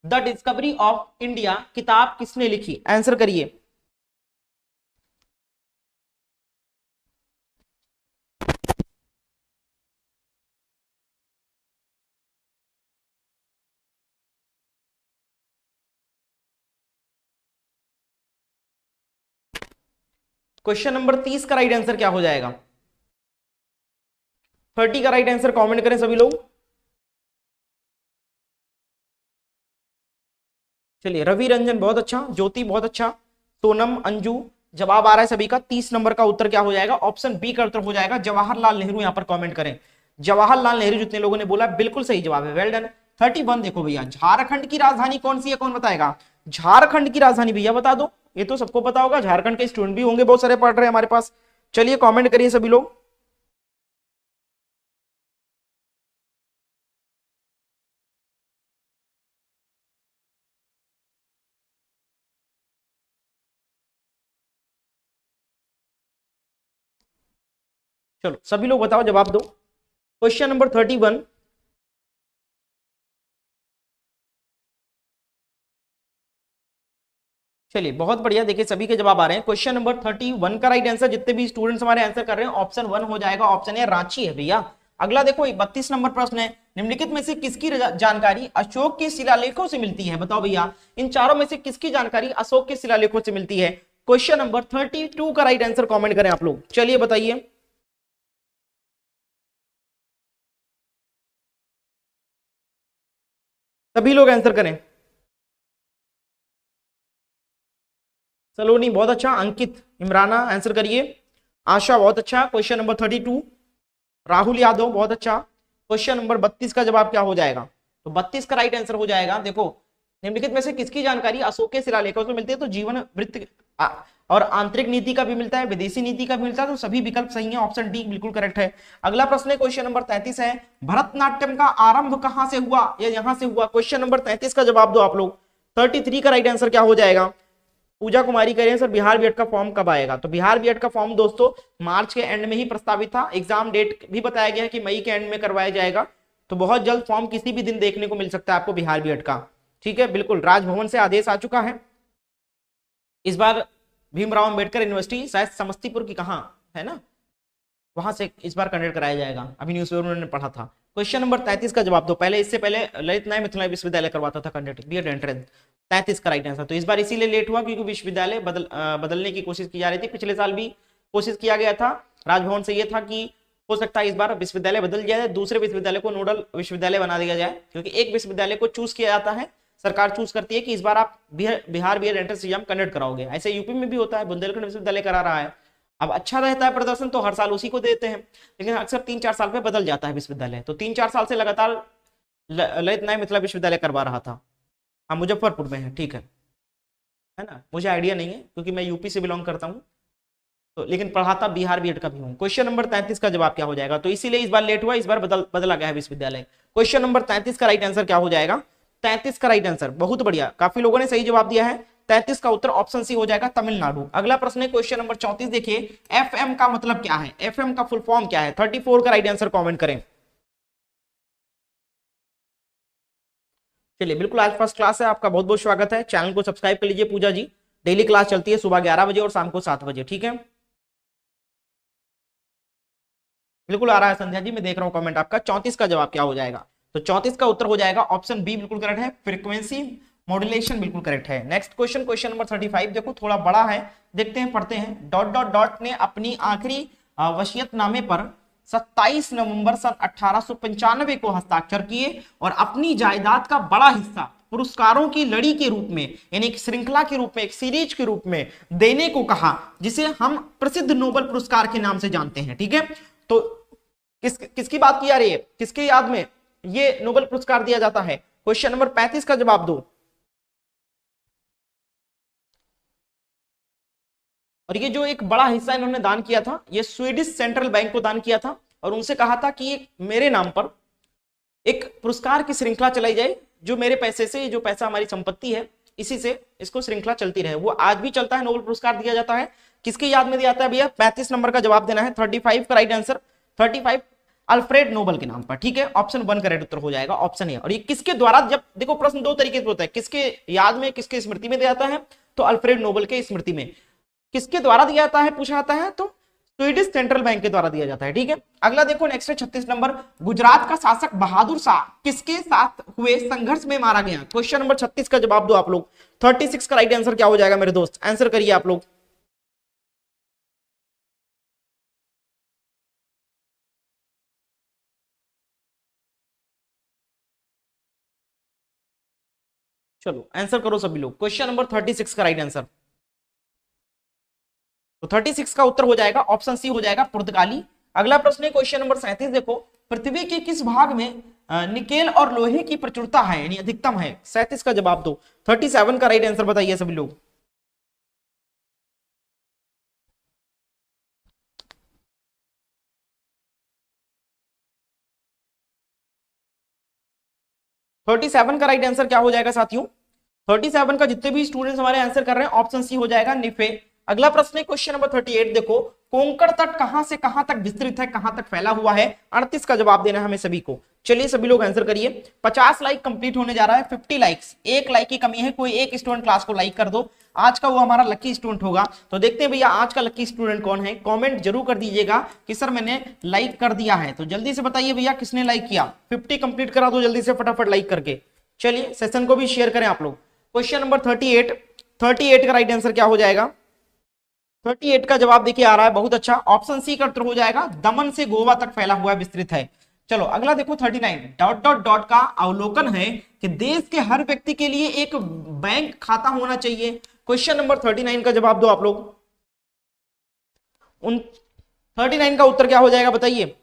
द डिस्कवरी ऑफ इंडिया किताब किसने लिखी? आंसर करिए। क्वेश्चन नंबर 30 का राइट आंसर क्या हो जाएगा? 30 का राइट आंसर कमेंट करें सभी लोग। चलिए, रवि रंजन बहुत अच्छा, ज्योति बहुत अच्छा, सोनम, अंजू, जवाब आ रहा है सभी का। 30 नंबर का उत्तर क्या हो जाएगा? ऑप्शन बी का उत्तर हो जाएगा जवाहरलाल नेहरू। यहां पर कमेंट करें जवाहरलाल नेहरू, जितने लोगों ने बोला बिल्कुल सही जवाब है, वेल डन। 31 देखो भैया, झारखंड की राजधानी कौन सी है? कौन बताएगा? झारखंड की राजधानी भैया बता दो, ये तो सबको पता होगा, झारखंड के स्टूडेंट भी होंगे बहुत सारे पढ़ रहे हैं हमारे पास। चलिए कमेंट करिए सभी लोग। चलो सभी लोग बताओ, जवाब दो। Question number 31। चलिए बहुत बढ़िया, देखिए सभी के जवाब आ रहे हैं। क्वेश्चन नंबर 31 का राइट आंसर, जितने भी स्टूडेंट्स हमारे आंसर कर रहे हैं, ऑप्शन 1 हो जाएगा। ऑप्शन ए रांची है भैया। अगला देखो 32 नंबर प्रश्न है, निम्नलिखित में से किसकी जानकारी अशोक के शिलालेखों से मिलती है? बताओ भैया, इन चारों में से किसकी जानकारी अशोक के शिलालेखों से मिलती है? क्वेश्चन नंबर 32 का राइट आंसर कमेंट करें आप लोग। चलिए बताइए, सभी लोग आंसर करें। सलोनी बहुत अच्छा, अंकित, इमराना आंसर करिए, आशा बहुत अच्छा। क्वेश्चन नंबर 32, राहुल यादव बहुत अच्छा। क्वेश्चन नंबर 32 का जवाब क्या हो जाएगा? तो 32 का राइट आंसर हो जाएगा, देखो निम्नलिखित में से किसकी जानकारी अशोक के शिलालेखों से मिलती है? तो जीवन वृत्त और आंतरिक नीति का भी मिलता है, विदेशी नीति का भी मिलता है। तो सभी विकल्प सही है, ऑप्शन डी बिल्कुल करेक्ट है। अगला प्रश्न है क्वेश्चन नंबर 33 है, भरतनाट्यम का आरंभ कहां से हुआ या यहां से हुआ? क्वेश्चन नंबर 33 का जवाब दो आप लोग। 33 का राइट आंसर क्या हो जाएगा? पूजा कुमारी कह रहे हैं सर बिहार बीएड का फॉर्म कब आएगा? तो बिहार बीएड का फॉर्म दोस्तों मार्च के एंड में ही प्रस्तावित था, एग्जाम डेट भी बताया गया है कि मई के एंड में करवाया जाएगा। तो बहुत जल्द फॉर्म किसी भी दिन देखने को मिल सकता है आपको बिहार बीएड का। ठीक है, बिल्कुल, राजभवन से आदेश आ चुका है। इस बार भीमराव अंबेडकर यूनिवर्सिटी शायद समस्तीपुर की कहाँ है ना, वहां से इस बार कंडक्ट कराया जाएगा, अभी न्यूज़पेपर में उन्होंने पढ़ा था। क्वेश्चन नंबर 33 का जवाब दो। पहले इससे पहले ललित नारायण मिथिला विश्वविद्यालय करवाता था कंडक्ट बीएड एंट्रेंस। 33 का राइट आंसर। तो इस बार इसीलिए लेट हुआ क्योंकि विश्वविद्यालय बदलने की कोशिश की जा रही थी। पिछले साल भी कोशिश किया गया था राजभवन से, ये था कि हो सकता है इस बार विश्वविद्यालय बदल जाए, दूसरे विश्वविद्यालय को नोडल विश्वविद्यालय बना दिया जाए, क्योंकि एक विश्वविद्यालय को चूज किया जाता है, सरकार चूज करती है कि इस बार आप Bihar BEd entrance exam conduct कराओगे। ऐसे यूपी में भी होता है, बुंदेलखंड विश्वविद्यालय करा रहा है। अब अच्छा रहता है प्रदर्शन तो हर साल उसी को देते हैं, लेकिन अक्सर 3-4 साल पे बदल जाता है विश्वविद्यालय। तो 3-4 साल से लगातार ललित नारायण मिथिला विश्वविद्यालय करवा रहा था। हाँ, मुजफ्फरपुर में है, ठीक है ना, मुझे आइडिया नहीं है क्योंकि मैं यूपी से बिलोंग करता हूँ, तो लेकिन पढ़ाता बिहार बीएड का भी हूँ। क्वेश्चन नंबर 33 का जवाब क्या हो जाएगा? तो इसीलिए इस बार लेट हुआ, इस बार बदला गया है विश्वविद्यालय। क्वेश्चन नंबर 33 का राइट आंसर क्या हो जाएगा? 33 का राइट आंसर, बहुत बढ़िया, काफी लोगों ने सही जवाब दिया है। 33 का उत्तर ऑप्शन सी हो जाएगा, तमिलनाडु। अगला प्रश्न है क्वेश्चन नंबर 34, देखिए एफएम का मतलब क्या है? एफएम का फुल फॉर्म क्या है? 34 का राइट आंसर कमेंट करें। चलिए बिल्कुल, आज फर्स्ट क्लास है, आपका बहुत बहुत स्वागत है। चैनल को सब्सक्राइब कर लीजिए पूजा जी, डेली क्लास चलती है सुबह 11 बजे और शाम को 7 बजे, ठीक है। बिल्कुल आ रहा है संध्या जी, मैं देख रहा हूं कमेंट आपका। 34 का जवाब क्या हो जाएगा? तो 34 का उत्तर हो जाएगा ऑप्शन बी, बिल्कुल करेक्ट है, फ्रीक्वेंसी मॉड्यूलेशन, बिल्कुल करेक्ट है। नेक्स्ट क्वेश्चन, क्वेश्चन नंबर 35, देखो थोड़ा बड़ा है, देखते हैं पढ़ते हैं। डॉट डॉट डॉट ने अपनी आखिरी वसीयतनामे पर 27 नवंबर सन 1895 को हस्ताक्षर किए और अपनी जायदाद का बड़ा हिस्सा पुरस्कारों की लड़ी के रूप में, यानी एक श्रृंखला के रूप में, एक सीरीज के रूप में देने को कहा, जिसे हम प्रसिद्ध नोबेल पुरस्कार के नाम से जानते हैं, ठीक है। तो किसकी बात की जा रही है, किसके याद में ये नोबेल पुरस्कार दिया जाता है? क्वेश्चन नंबर 35 का जवाब दो। और ये जो एक बड़ा हिस्सा इन्होंने दान किया था, ये स्वीडिश सेंट्रल बैंक को दान किया था और उनसे कहा था कि मेरे नाम पर एक पुरस्कार की श्रृंखला चलाई जाए, जो मेरे पैसे से, जो पैसा हमारी संपत्ति है, इसी से इसको श्रृंखला चलती रहे। वो आज भी चलता है, नोबेल पुरस्कार दिया जाता है। किसके याद में दिया जाता है भैया? 35 नंबर का जवाब देना है। 35 का राइट आंसर, 35 अल्फ्रेड नोबेल के नाम पर, ठीक है। ऑप्शन 1 करेक्ट उत्तर हो जाएगा, ऑप्शन ए। और ये किसके द्वारा, जब देखो प्रश्न दो तरीके से होता है, किसके याद में, किसके स्मृति में दिया जाता है? तो अल्फ्रेड नोबेल के स्मृति में। किसके द्वारा दिया जाता है पूछा जाता है, तो स्वीडिश सेंट्रल बैंक के द्वारा दिया जाता है, ठीक है। अगला देखो, नेक्स्ट है 36 नंबर। गुजरात का शासक बहादुर शाह किसके साथ हुए संघर्ष में मारा गया? क्वेश्चन नंबर 36 का जवाब दो आप लोग। 36 का राइट आंसर क्या हो जाएगा मेरे दोस्त? आंसर करिए आप लोग। चलो आंसर करो सभी लोग। क्वेश्चन नंबर 36 का राइट आंसर, तो 36 का उत्तर हो जाएगा ऑप्शन सी हो जाएगा, पुर्तगाली। अगला प्रश्न है क्वेश्चन नंबर 37, देखो पृथ्वी के किस भाग में निकेल और लोहे की प्रचुरता है, यानी अधिकतम है? 37 का जवाब दो। 37 का राइट आंसर बताइए सभी लोग। थर्टी सेवन का राइट आंसर क्या हो जाएगा साथियों? 37 का जितने भी स्टूडेंट्स हमारे आंसर कर रहे हैं, ऑप्शन सी हो जाएगा, निफे। अगला प्रश्न है क्वेश्चन नंबर 38, देखो कोंकण तट कहां से कहां तक विस्तृत है, कहां तक फैला हुआ है? 38 का जवाब देना है हमें सभी को। चलिए सभी लोग आंसर करिए। 50 लाइक कंप्लीट होने जा रहा है, 50 लाइक्स, एक लाइक की कमी है। कोई एक स्टूडेंट क्लास को लाइक कर दो, आज का वो हमारा लकी स्टूडेंट होगा। तो देखते हैं भैया आज का लकी स्टूडेंट कौन है। कमेंट जरूर कर दीजिएगा कि सर मैंने लाइक कर दिया है, तो जल्दी से बताइए भैया किसने लाइक किया। 50 कंप्लीट करा दो जल्दी से फटाफट लाइक करके। चलिए सेशन को भी शेयर करें आप लोग। क्वेश्चन नंबर 38, 38 का राइट आंसर क्या हो जाएगा? 38 का जवाब देखिए आ रहा है, बहुत अच्छा, ऑप्शन सी का उत्तर हो जाएगा, दमन से गोवा तक फैला हुआ विस्तृत है। चलो अगला देखो 39, डॉट डॉट डॉट का अवलोकन है कि देश के हर व्यक्ति के लिए एक बैंक खाता होना चाहिए। क्वेश्चन नंबर 39 का जवाब दो आप लोग। उन 39 का उत्तर क्या हो जाएगा बताइए।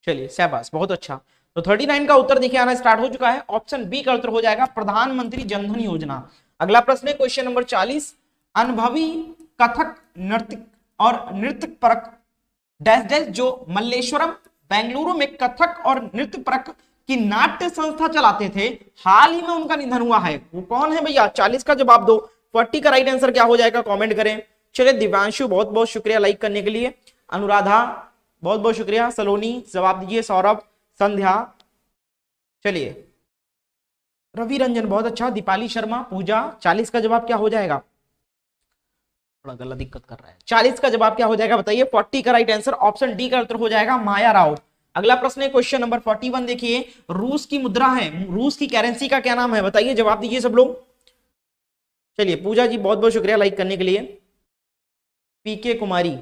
चलिए शाबाश, बहुत अच्छा। तो 39 का उत्तर देखिए आना स्टार्ट हो चुका है, ऑप्शन बी का उत्तर हो जाएगा, प्रधानमंत्री जनधन योजना। अगला प्रश्न है क्वेश्चन नंबर 40, अनुभवी कथक नर्तक और नृत्य परक डैश डैश जो मल्लेश्वरम बेंगलुरु में कथक और नृत्य परक की नाट्य संस्था चलाते थे, हाल ही में उनका निधन हुआ है, वो कौन है भैया? 40 का जवाब दो। 40 का राइट आंसर क्या हो जाएगा कमेंट करें। चलिए दिव्यांशु बहुत बहुत शुक्रिया लाइक करने के लिए, अनुराधा बहुत बहुत शुक्रिया, सलोनी जवाब दीजिए, सौरभ, संध्या, चलिए रवि रंजन बहुत अच्छा, दीपाली शर्मा, पूजा। 40 का जवाब क्या हो जाएगा? थोड़ा गला दिक्कत कर रहा है। 40 का जवाब क्या हो जाएगा बताइए। 40 का राइट आंसर ऑप्शन डी का उत्तर हो जाएगा, माया राव। अगला प्रश्न है क्वेश्चन नंबर 41, देखिए रूस की मुद्रा है, रूस की करेंसी का क्या नाम है बताइए, जवाब दीजिए सब लोग। चलिए पूजा जी बहुत बहुत शुक्रिया लाइक करने के लिए, पीके कुमारी।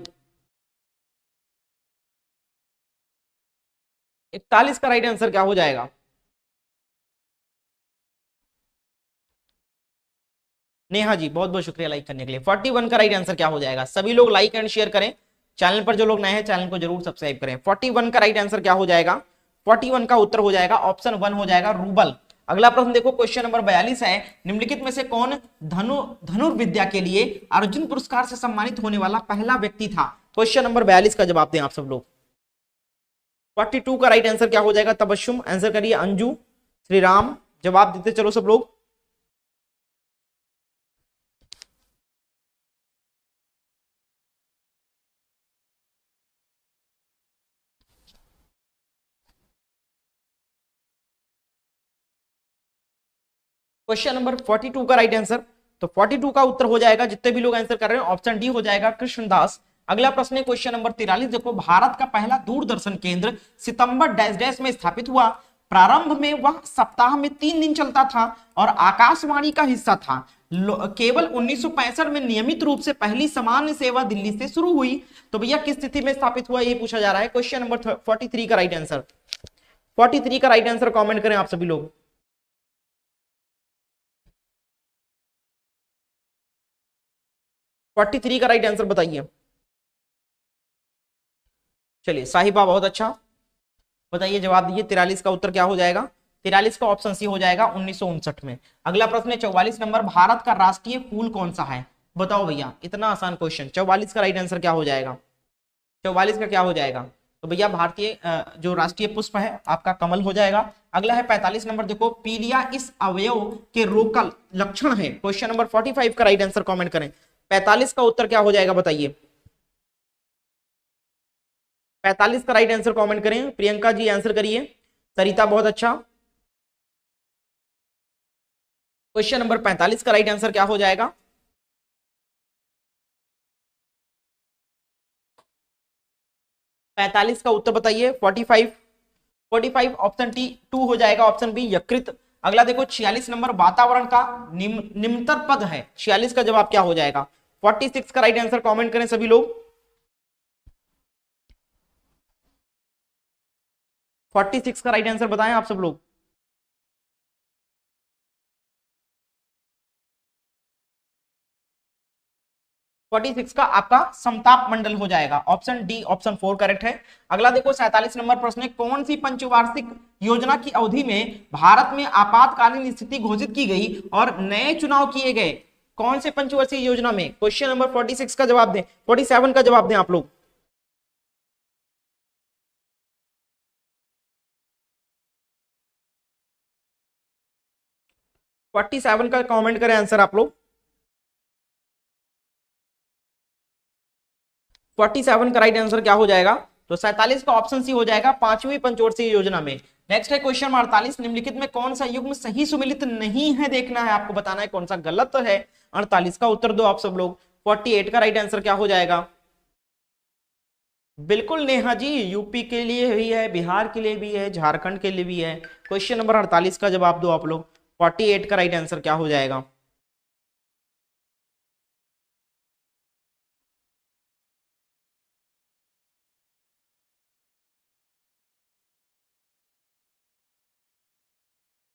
41 का राइट आंसर क्या हो जाएगा? नेहा जी बहुत बहुत शुक्रिया लाइक करने के लिए। 41 का राइट आंसर क्या हो जाएगा? सभी लोग लाइक एंड शेयर करें, चैनल पर जो लोग नए हैं चैनल को जरूर सब्सक्राइब करें। 41 का राइट आंसर क्या हो जाएगा? 41 का उत्तर हो जाएगा ऑप्शन 1 हो जाएगा, रूबल। अगला प्रश्न देखो क्वेश्चन नंबर 42 है, निम्नलिखित में से कौन धनुर्विद्या के लिए अर्जुन पुरस्कार से सम्मानित होने वाला पहला व्यक्ति था? क्वेश्चन नंबर 42 का जवाब दें आप सब लोग। 42 का राइट आंसर क्या हो जाएगा? तबस्सुम, आंसर करिए, अंजू, श्रीराम, जवाब देते चलो सब लोग। क्वेश्चन नंबर 42 का राइट आंसर, तो 42 का उत्तर हो जाएगा, जितने भी लोग आंसर कर रहे हैं ऑप्शन डी हो जाएगा, कृष्णदास। अगला प्रश्न है क्वेश्चन नंबर 43, देखो भारत का पहला दूरदर्शन केंद्र सितंबर डैश डैश में स्थापित हुआ। प्रारंभ में वह सप्ताह में 3 दिन चलता था और आकाशवाणी का हिस्सा था। केवल 1965 में नियमित रूप से पहली सामान्य सेवा दिल्ली से शुरू हुई। तो भैया किस स्थिति में स्थापित हुआ ये पूछा जा रहा है। क्वेश्चन नंबर 43 का राइट आंसर, 43 का राइट आंसर कमेंट करें आप सभी लोग। 43 का राइट आंसर बताइए। चलिए साहिबा बहुत अच्छा, बताइए जवाब दीजिए। 43 का उत्तर क्या हो जाएगा, 43 का ऑप्शन सी हो जाएगा 1959 में। अगला प्रश्न है 44 नंबर, भारत का राष्ट्रीय फूल कौन सा है। बताओ भैया, इतना आसान क्वेश्चन। 44 का राइट आंसर क्या हो जाएगा, 44 का क्या हो जाएगा। तो भैया भारतीय जो राष्ट्रीय पुष्प है आपका कमल हो जाएगा। अगला है 45 नंबर, देखो पीलिया इस अवयव के रोग का लक्षण है। क्वेश्चन नंबर 45 का राइट आंसर कमेंट करें। 45 का उत्तर क्या हो जाएगा बताइए। 45 का राइट आंसर कमेंट करें। प्रियंका जी आंसर करिए, सरिता बहुत अच्छा। क्वेश्चन नंबर 45 का राइट आंसर क्या हो जाएगा। 45 का उत्तर बताइए। 45 ऑप्शन टी 2 हो जाएगा, ऑप्शन बी यकृत। अगला देखो 46 नंबर, वातावरण का निम्नतर पद है। 46 का जवाब क्या हो जाएगा। 46 का राइट आंसर कमेंट करें सभी लोग। 46 का राइट आंसर बताएं आप सब लोग। 46 का आपका समताप मंडल हो जाएगा, ऑप्शन डी ऑप्शन 4 करेक्ट है। अगला देखो 47 नंबर प्रश्न है, कौन सी पंचवार्षिक योजना की अवधि में भारत में आपातकालीन स्थिति घोषित की गई और नए चुनाव किए गए। कौन से पंचवर्षीय योजना में। क्वेश्चन नंबर 46 का जवाब दें, 47 का जवाब दें आप लोग। 47 का कमेंट करें आंसर आप लोग। 47 का राइट आंसर क्या हो जाएगा, तो 47 का ऑप्शन सी हो जाएगा, पांचवी पंचवर्षीय योजना में। नेक्स्ट है क्वेश्चन 48, निम्नलिखित में कौन सा युग्म सही सुमेलित नहीं है, देखना है आपको, बताना है कौन सा गलत है। 48 का उत्तर दो आप सब लोग। 48 का राइट आंसर क्या हो जाएगा। बिल्कुल नेहा जी, यूपी के लिए भी है, बिहार के लिए भी है, झारखंड के लिए भी है। क्वेश्चन नंबर 48 का जवाब दो आप लोग। 48 का राइट आंसर क्या हो जाएगा।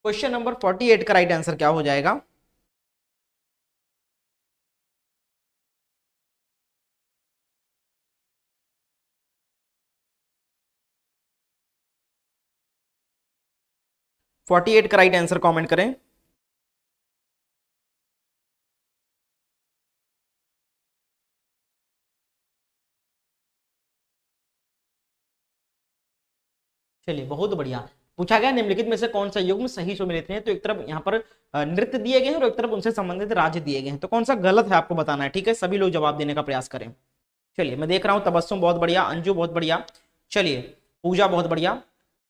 क्वेश्चन नंबर 48 का राइट आंसर क्या हो जाएगा। फोर्टी एट का राइट आंसर कमेंट करें। चलिए बहुत बढ़िया। पूछा गया निम्नलिखित में से कौन सा युग्म सही सुमेलित है, तो एक तरफ यहाँ पर नृत्य दिए गए हैं और एक तरफ उनसे संबंधित राज्य दिए गए हैं, तो कौन सा गलत है आपको बताना है। ठीक है, सभी लोग जवाब देने का प्रयास करें। चलिए मैं देख रहा हूँ, तबस्सुम बहुत बढ़िया, अंजू बहुत बढ़िया, चलिए पूजा बहुत बढ़िया,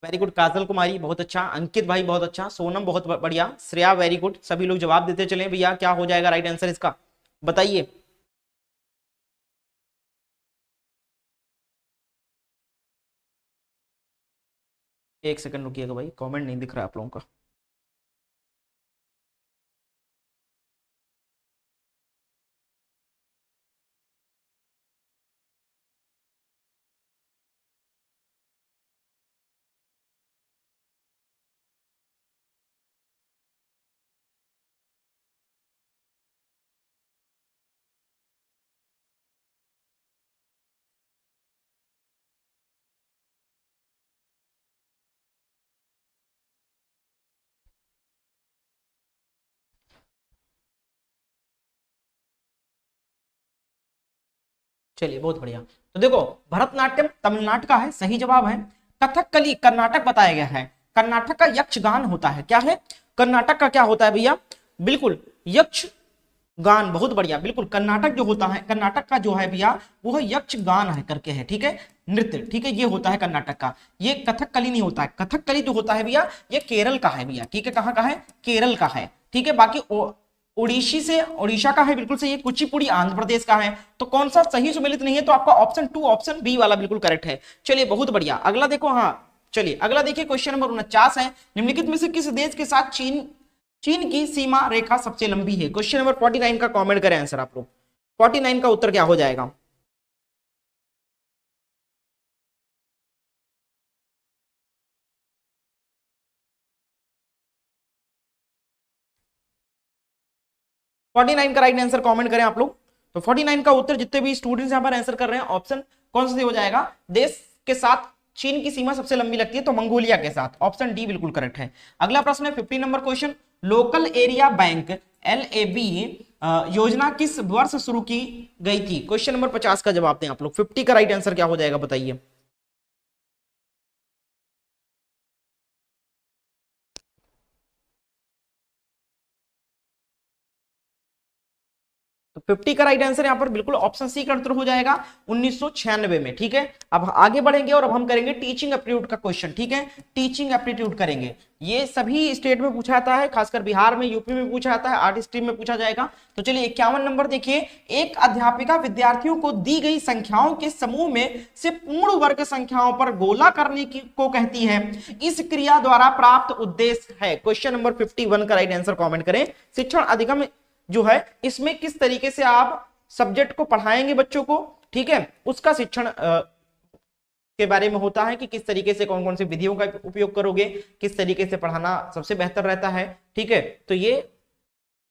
वेरी गुड, काजल कुमारी बहुत अच्छा, अंकित भाई बहुत अच्छा, सोनम बहुत बढ़िया, श्रेया वेरी गुड। सभी लोग जवाब देते चले भैया, क्या हो जाएगा राइट आंसर इसका बताइए। एक सेकंड रुकिएगा भाई, कमेंट नहीं दिख रहा आप लोगों का। चलिए बहुत बढ़िया। तो देखो भरतनाट्यम तमिलनाडु का है, सही जवाब है। कथकली कर्नाटक बताया गया है। कर्नाटक का यक्षगान होता है, क्या है कर्नाटक का क्या होता है भैया, बिल्कुल यक्ष गान, बहुत बढ़िया, बिल्कुल कर्नाटक जो होता है, कर्नाटक का जो है भैया वो यक्ष गान है करके है, ठीक है, नृत्य, ठीक है, ये होता है कर्नाटक का। ये कथकली नहीं होता है, कथकली जो होता है भैया ये केरल का है भैया, ठीक है, कहाँ का है, केरल का है। ठीक है। बाकी उड़ीसी से, उड़ीसा का है बिल्कुल सही है, कुचिपुड़ी आंध्र प्रदेश का है। तो कौन सा सही सुमेलित नहीं है, तो आपका ऑप्शन 2 ऑप्शन बी वाला बिल्कुल करेक्ट है। चलिए बहुत बढ़िया, अगला देखो। हाँ चलिए अगला देखिए, क्वेश्चन नंबर 49 है, निम्नलिखित में से किस देश के साथ चीन की सीमा रेखा सबसे लंबी है। क्वेश्चन नंबर 49 का कमेंट करें आंसर आप लोग। 49 का उत्तर क्या हो जाएगा? फोर्टी नाइन का राइट आंसर कमेंट करें आप लोग। तो 49 का उत्तर जितने भी स्टूडेंट्स यहां पर आंसर कर रहे हैं, ऑप्शन कौन सा हो जाएगा? देश के साथ चीन की सीमा सबसे लंबी लगती है तो मंगोलिया के साथ, ऑप्शन डी बिल्कुल करेक्ट है। अगला प्रश्न है 50 number question, local area bank LAB योजना किस वर्ष शुरू की गई थी? क्वेश्चन नंबर 50 का जवाब दें आप लोग। 50 का राइट आंसर क्या हो जाएगा बताइए? तो 50 का राइट आंसर यहां पर बिल्कुल ऑप्शन सी का उत्तर हो जाएगा 1996 में। ठीक है, अब आगे बढ़ेंगे और अब हम करेंगे टीचिंग एप्टीट्यूड का क्वेश्चन। ठीक है, टीचिंग एप्टीट्यूड करेंगे। ये सभी स्टेट में पूछा जाता है, खासकर बिहार में, यूपी में पूछा जाता है, आर्ट स्ट्रीम में पूछा जाएगा। तो चलिए 51 नंबर देखिए, एक अध्यापिका विद्यार्थियों को दी गई संख्याओं के समूह में से पूर्ण वर्ग संख्याओं पर गोला करने की को कहती है, इस क्रिया द्वारा प्राप्त उद्देश्य है। क्वेश्चन नंबर 51 का राइट आंसर कमेंट करें। शिक्षण अधिगम जो है इसमें किस तरीके से आप सब्जेक्ट को पढ़ाएंगे बच्चों को, ठीक है, उसका शिक्षण के बारे में होता है कि किस तरीके से कौन कौन सी विधियों का उपयोग करोगे, किस तरीके से पढ़ाना सबसे बेहतर रहता है। ठीक है, तो ये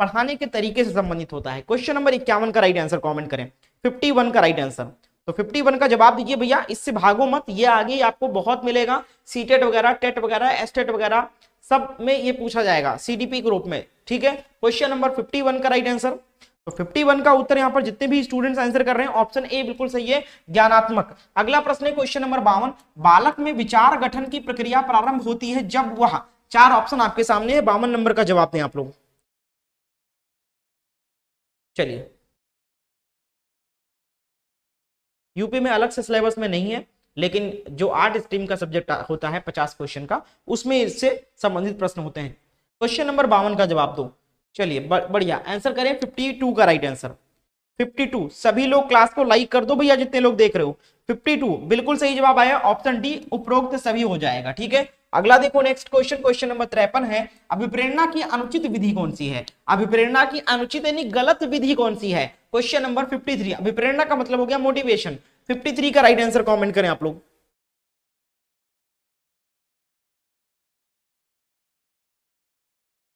पढ़ाने के तरीके से संबंधित होता है। क्वेश्चन नंबर 51 का राइट आंसर कमेंट करें। 51 का राइट आंसर, तो 51 का जवाब दीजिए भैया, इससे भागो मत, ये आगे आपको बहुत मिलेगा। सीटेट वगैरह, टेट वगैरह, एसटेट वगैरह सब में ये पूछा जाएगा, सीडीपी ग्रुप में। ठीक है, क्वेश्चन नंबर 51 का राइट आंसर, तो 51 का उत्तर यहां पर जितने भी स्टूडेंट्स आंसर कर रहे हैं, ऑप्शन ए बिल्कुल सही है, ज्ञानात्मक। अगला प्रश्न है क्वेश्चन नंबर 52, बालक में विचार गठन की प्रक्रिया प्रारंभ होती है जब वह, चार ऑप्शन आपके सामने है, 52 नंबर का जवाब दें आप लोग। चलिए, यूपी में अलग से सिलेबस में नहीं है, लेकिन जो आर्ट स्ट्रीम का सब्जेक्ट होता है 50 क्वेश्चन का, उसमें इससे संबंधित प्रश्न होते हैं। क्वेश्चन नंबर 52 का जवाब दो। चलिए बढ़िया, आंसर करें 52 का राइट आंसर। 52, सभी लोग क्लास को लाइक कर दो भैया जितने लोग देख रहे हो। 52 बिल्कुल सही जवाब आया, ऑप्शन डी उपरोक्त सभी हो जाएगा। ठीक है, अगला देखो नेक्स्ट क्वेश्चन, क्वेश्चन नंबर 53 है, अभिप्रेरणा की अनुचित विधि कौन सी है? अभिप्रेरणा की अनुचित यानी गलत विधि कौन सी है? क्वेश्चन नंबर 53, अभिप्रेरणा का मतलब हो गया मोटिवेशन। 53 का राइट आंसर कमेंट करें आप लोग।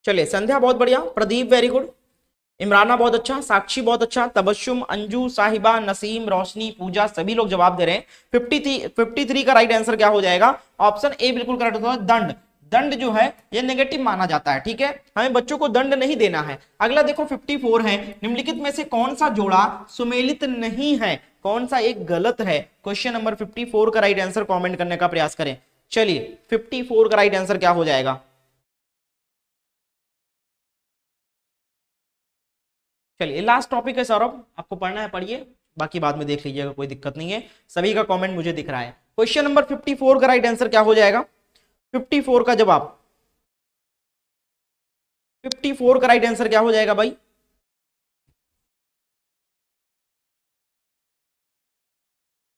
चलिए, संध्या बहुत बढ़िया, प्रदीप वेरी गुड, इमराना बहुत अच्छा, साक्षी बहुत अच्छा, तबस्सुम, अंजू, साहिबा, नसीम, रोशनी, पूजा, सभी लोग जवाब दे रहे हैं। 53 का राइट आंसर क्या हो जाएगा? ऑप्शन ए बिल्कुल करेक्ट होता है, दंड। दंड जो है ये नेगेटिव माना जाता है। ठीक है, हमें बच्चों को दंड नहीं देना है। अगला देखो 54 है, निम्नलिखित में से कौन सा जोड़ा सुमेलित नहीं है? कौन सा एक गलत है? क्वेश्चन नंबर 54 का राइट आंसर कमेंट करने का प्रयास करें। चलिए 54 का राइट आंसर क्या हो जाएगा? चलिए, लास्ट टॉपिक है सौरभ, आपको पढ़ना है पढ़िए, बाकी बाद में देख लीजिएगा, कोई दिक्कत नहीं है। सभी का कमेंट मुझे दिख रहा है। क्वेश्चन नंबर 54 का राइट आंसर क्या हो जाएगा? 54 का जवाब, 54 का राइट आंसर क्या हो जाएगा भाई?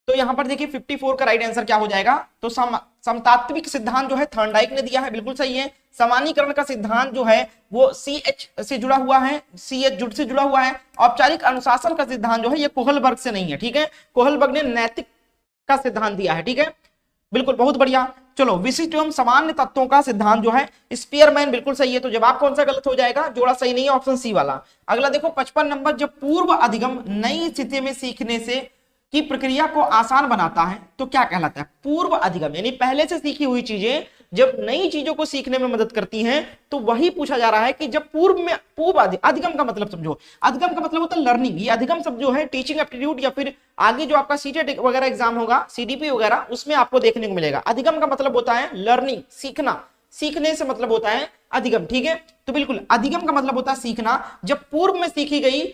तो यहां पर देखिए 54 का राइट आंसर क्या हो जाएगा? तो समतात्विक सिद्धांत जो है थॉर्नडाइक ने दिया है, बिल्कुल सही है। समानीकरण का सिद्धांत जो है वो CH से जुड़ा हुआ है, CH जुड़ से जुड़ा हुआ है। औपचारिक अनुशासन का सिद्धांत जो है ये कोहलबर्ग से नहीं है। ठीक है, कोहलबर्ग ने नैतिक का सिद्धांत दिया है। ठीक है, बिल्कुल बहुत बढ़िया। चलो, विशिष्ट एवं सामान्य तत्वों का सिद्धांत जो है स्पीयरमैन, बिल्कुल सही है। तो जवाब कौन सा गलत हो जाएगा? जोड़ा सही नहीं है, ऑप्शन सी वाला। अगला देखो 55 नंबर, जब पूर्व अधिगम नई स्थिति में सीखने से की प्रक्रिया को आसान बनाता है तो क्या कहलाता है? पूर्व अधिगम यानी पहले से सीखी हुई चीजें जब नई चीजों को सीखने में मदद करती हैं, तो वही पूछा जा रहा है कि जब पूर्व अधिगम का मतलब समझो, अधिगम का मतलब होता है लर्निंग। ये अधिगम शब्द जो है टीचिंग एप्टीट्यूड या फिर आगे जो आपका सीटेट वगैरह एग्जाम होगा, सीडीपी वगैरह, उसमें आपको देखने को मिलेगा। अधिगम का मतलब होता है लर्निंग, सीखना, सीखने से मतलब होता है अधिगम। ठीक है, तो बिल्कुल अधिगम का मतलब होता है सीखना। जब पूर्व में सीखी गई,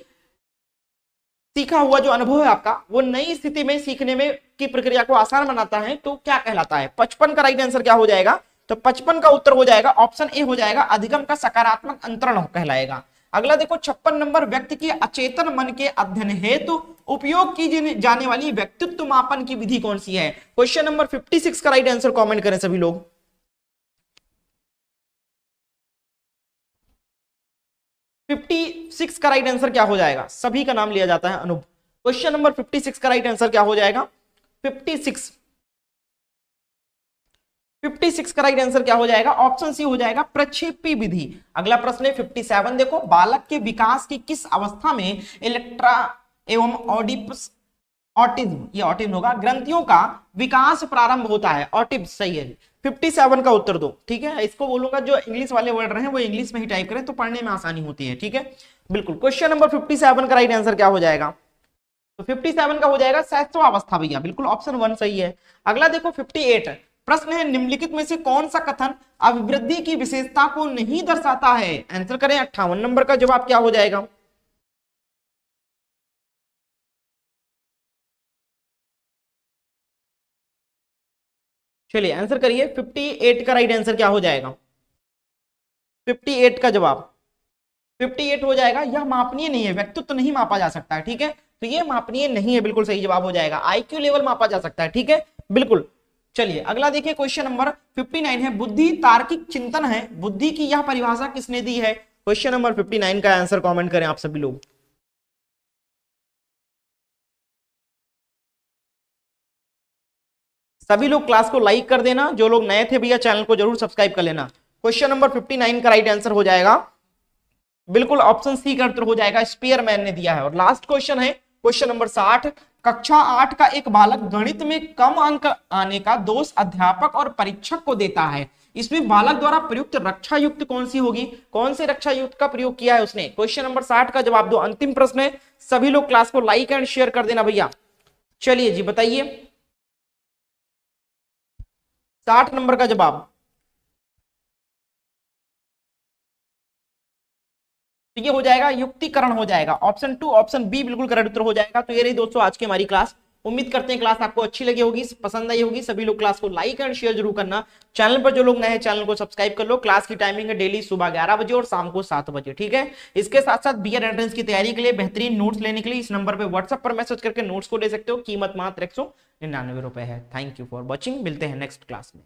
सीखा हुआ जो अनुभव है आपका, वो नई स्थिति में सीखने में की प्रक्रिया को आसान बनाता है तो क्या कहलाता है? 55 का राइट आंसर क्या हो जाएगा? तो 55 का उत्तर हो जाएगा ऑप्शन ए हो जाएगा, अधिगम का सकारात्मक अंतरण कहलाएगा। अगला देखो 56 नंबर, व्यक्ति के अचेतन मन के अध्ययन हेतु उपयोग की जाने वाली व्यक्तित्व मापन की विधि कौन सी है? क्वेश्चन नंबर 56 का राइट आंसर कमेंट करें सभी लोग। 56 का राइट आंसर क्या हो जाएगा? सभी का नाम लिया जाता है अनूप। क्वेश्चन नंबर 56 का राइट आंसर क्या हो जाएगा? 56 का राइट आंसर क्या हो जाएगा? ऑप्शन सी हो जाएगा, प्रक्षेपी विधि। अगला प्रश्न है 57, देखो बालक के विकास की किस अवस्था में इलेक्ट्रा एवं ऑडिपस ऑटिज्म, ये ऑटिज्म होगा, ग्रंथियों का विकास प्रारंभ होता है? ऑटिज्म सही है। 57 का उत्तर दो, ठीक है। इसको बोलूंगा जो इंग्लिश वाले वर्ड रहे वो इंग्लिश में ही टाइप करें तो पढ़ने में आसानी होती है, ठीक है। बिल्कुल, क्वेश्चन नंबर 57 का राइट आंसर क्या हो जाएगा? तो 57 का हो जाएगा शैशवावस्था भैया, बिल्कुल ऑप्शन 1 सही है। अगला देखो 58, प्रश्न है निम्नलिखित में से कौन सा कथन अभिवृद्धि की विशेषता को नहीं दर्शाता है? आंसर करें। 58 नंबर का जवाब क्या हो जाएगा? चलिए आंसर करिए। 58 का राइट आंसर क्या हो जाएगा? 58 का जवाब 58 हो जाएगा, यह मापनीय नहीं है, व्यक्तित्व तो नहीं मापा जा सकता है, ठीक है, तो ये मापनीय नहीं है, बिल्कुल सही जवाब हो जाएगा। आईक्यू लेवल मापा जा सकता है, ठीक है, बिल्कुल। चलिए अगला देखिए, क्वेश्चन नंबर 59 है, बुद्धि तार्किक चिंतन है, बुद्धि की यह परिभाषा किसने दी है? क्वेश्चन नंबर 59 का आंसर कमेंट करें आप सभी लोग। सभी लोग क्लास को लाइक कर देना, जो लोग नए थे भैया चैनल को जरूर सब्सक्राइब कर लेना। क्वेश्चन नंबर 59 का राइट आंसर हो जाएगा बिल्कुल ऑप्शन सी का उत्तर हो जाएगा, स्पीयरमैन ने दिया है। और लास्ट क्वेश्चन है क्वेश्चन नंबर 60, कक्षा 8 का एक बालक गणित में कम अंक आने का दोष अध्यापक और परीक्षक को देता है, इसमें बालक द्वारा प्रयुक्त रक्षा युक्त कौन सी होगी? कौन से रक्षा युक्त का प्रयोग किया है उसने? क्वेश्चन नंबर 60 का जवाब दो, अंतिम प्रश्न है, सभी लोग क्लास को लाइक एंड शेयर कर देना भैया। चलिए जी बताइए 60 नंबर का जवाब। तो ये हो जाएगा युक्तिकरण हो जाएगा, ऑप्शन 2 ऑप्शन बी बिल्कुल करेक्ट उत्तर हो जाएगा। तो ये रही दोस्तों आज की हमारी क्लास। उम्मीद करते हैं क्लास आपको अच्छी लगी होगी, पसंद आई होगी। सभी लोग क्लास को लाइक एंड शेयर जरूर करना। चैनल पर जो लोग नए हैं चैनल को सब्सक्राइब कर लो। क्लास की टाइमिंग है डेली सुबह 11 बजे और शाम को 7 बजे, ठीक है। इसके साथ साथ बीएड एंट्रेंस की तैयारी के लिए बेहतरीन नोट्स लेने के लिए इस नंबर पर व्हाट्सएप पर मैसेज करके नोट्स को ले सकते हो। कीमत मात्र 199 रुपए है। थैंक यू फॉर वॉचिंग, मिलते हैं नेक्स्ट क्लास में।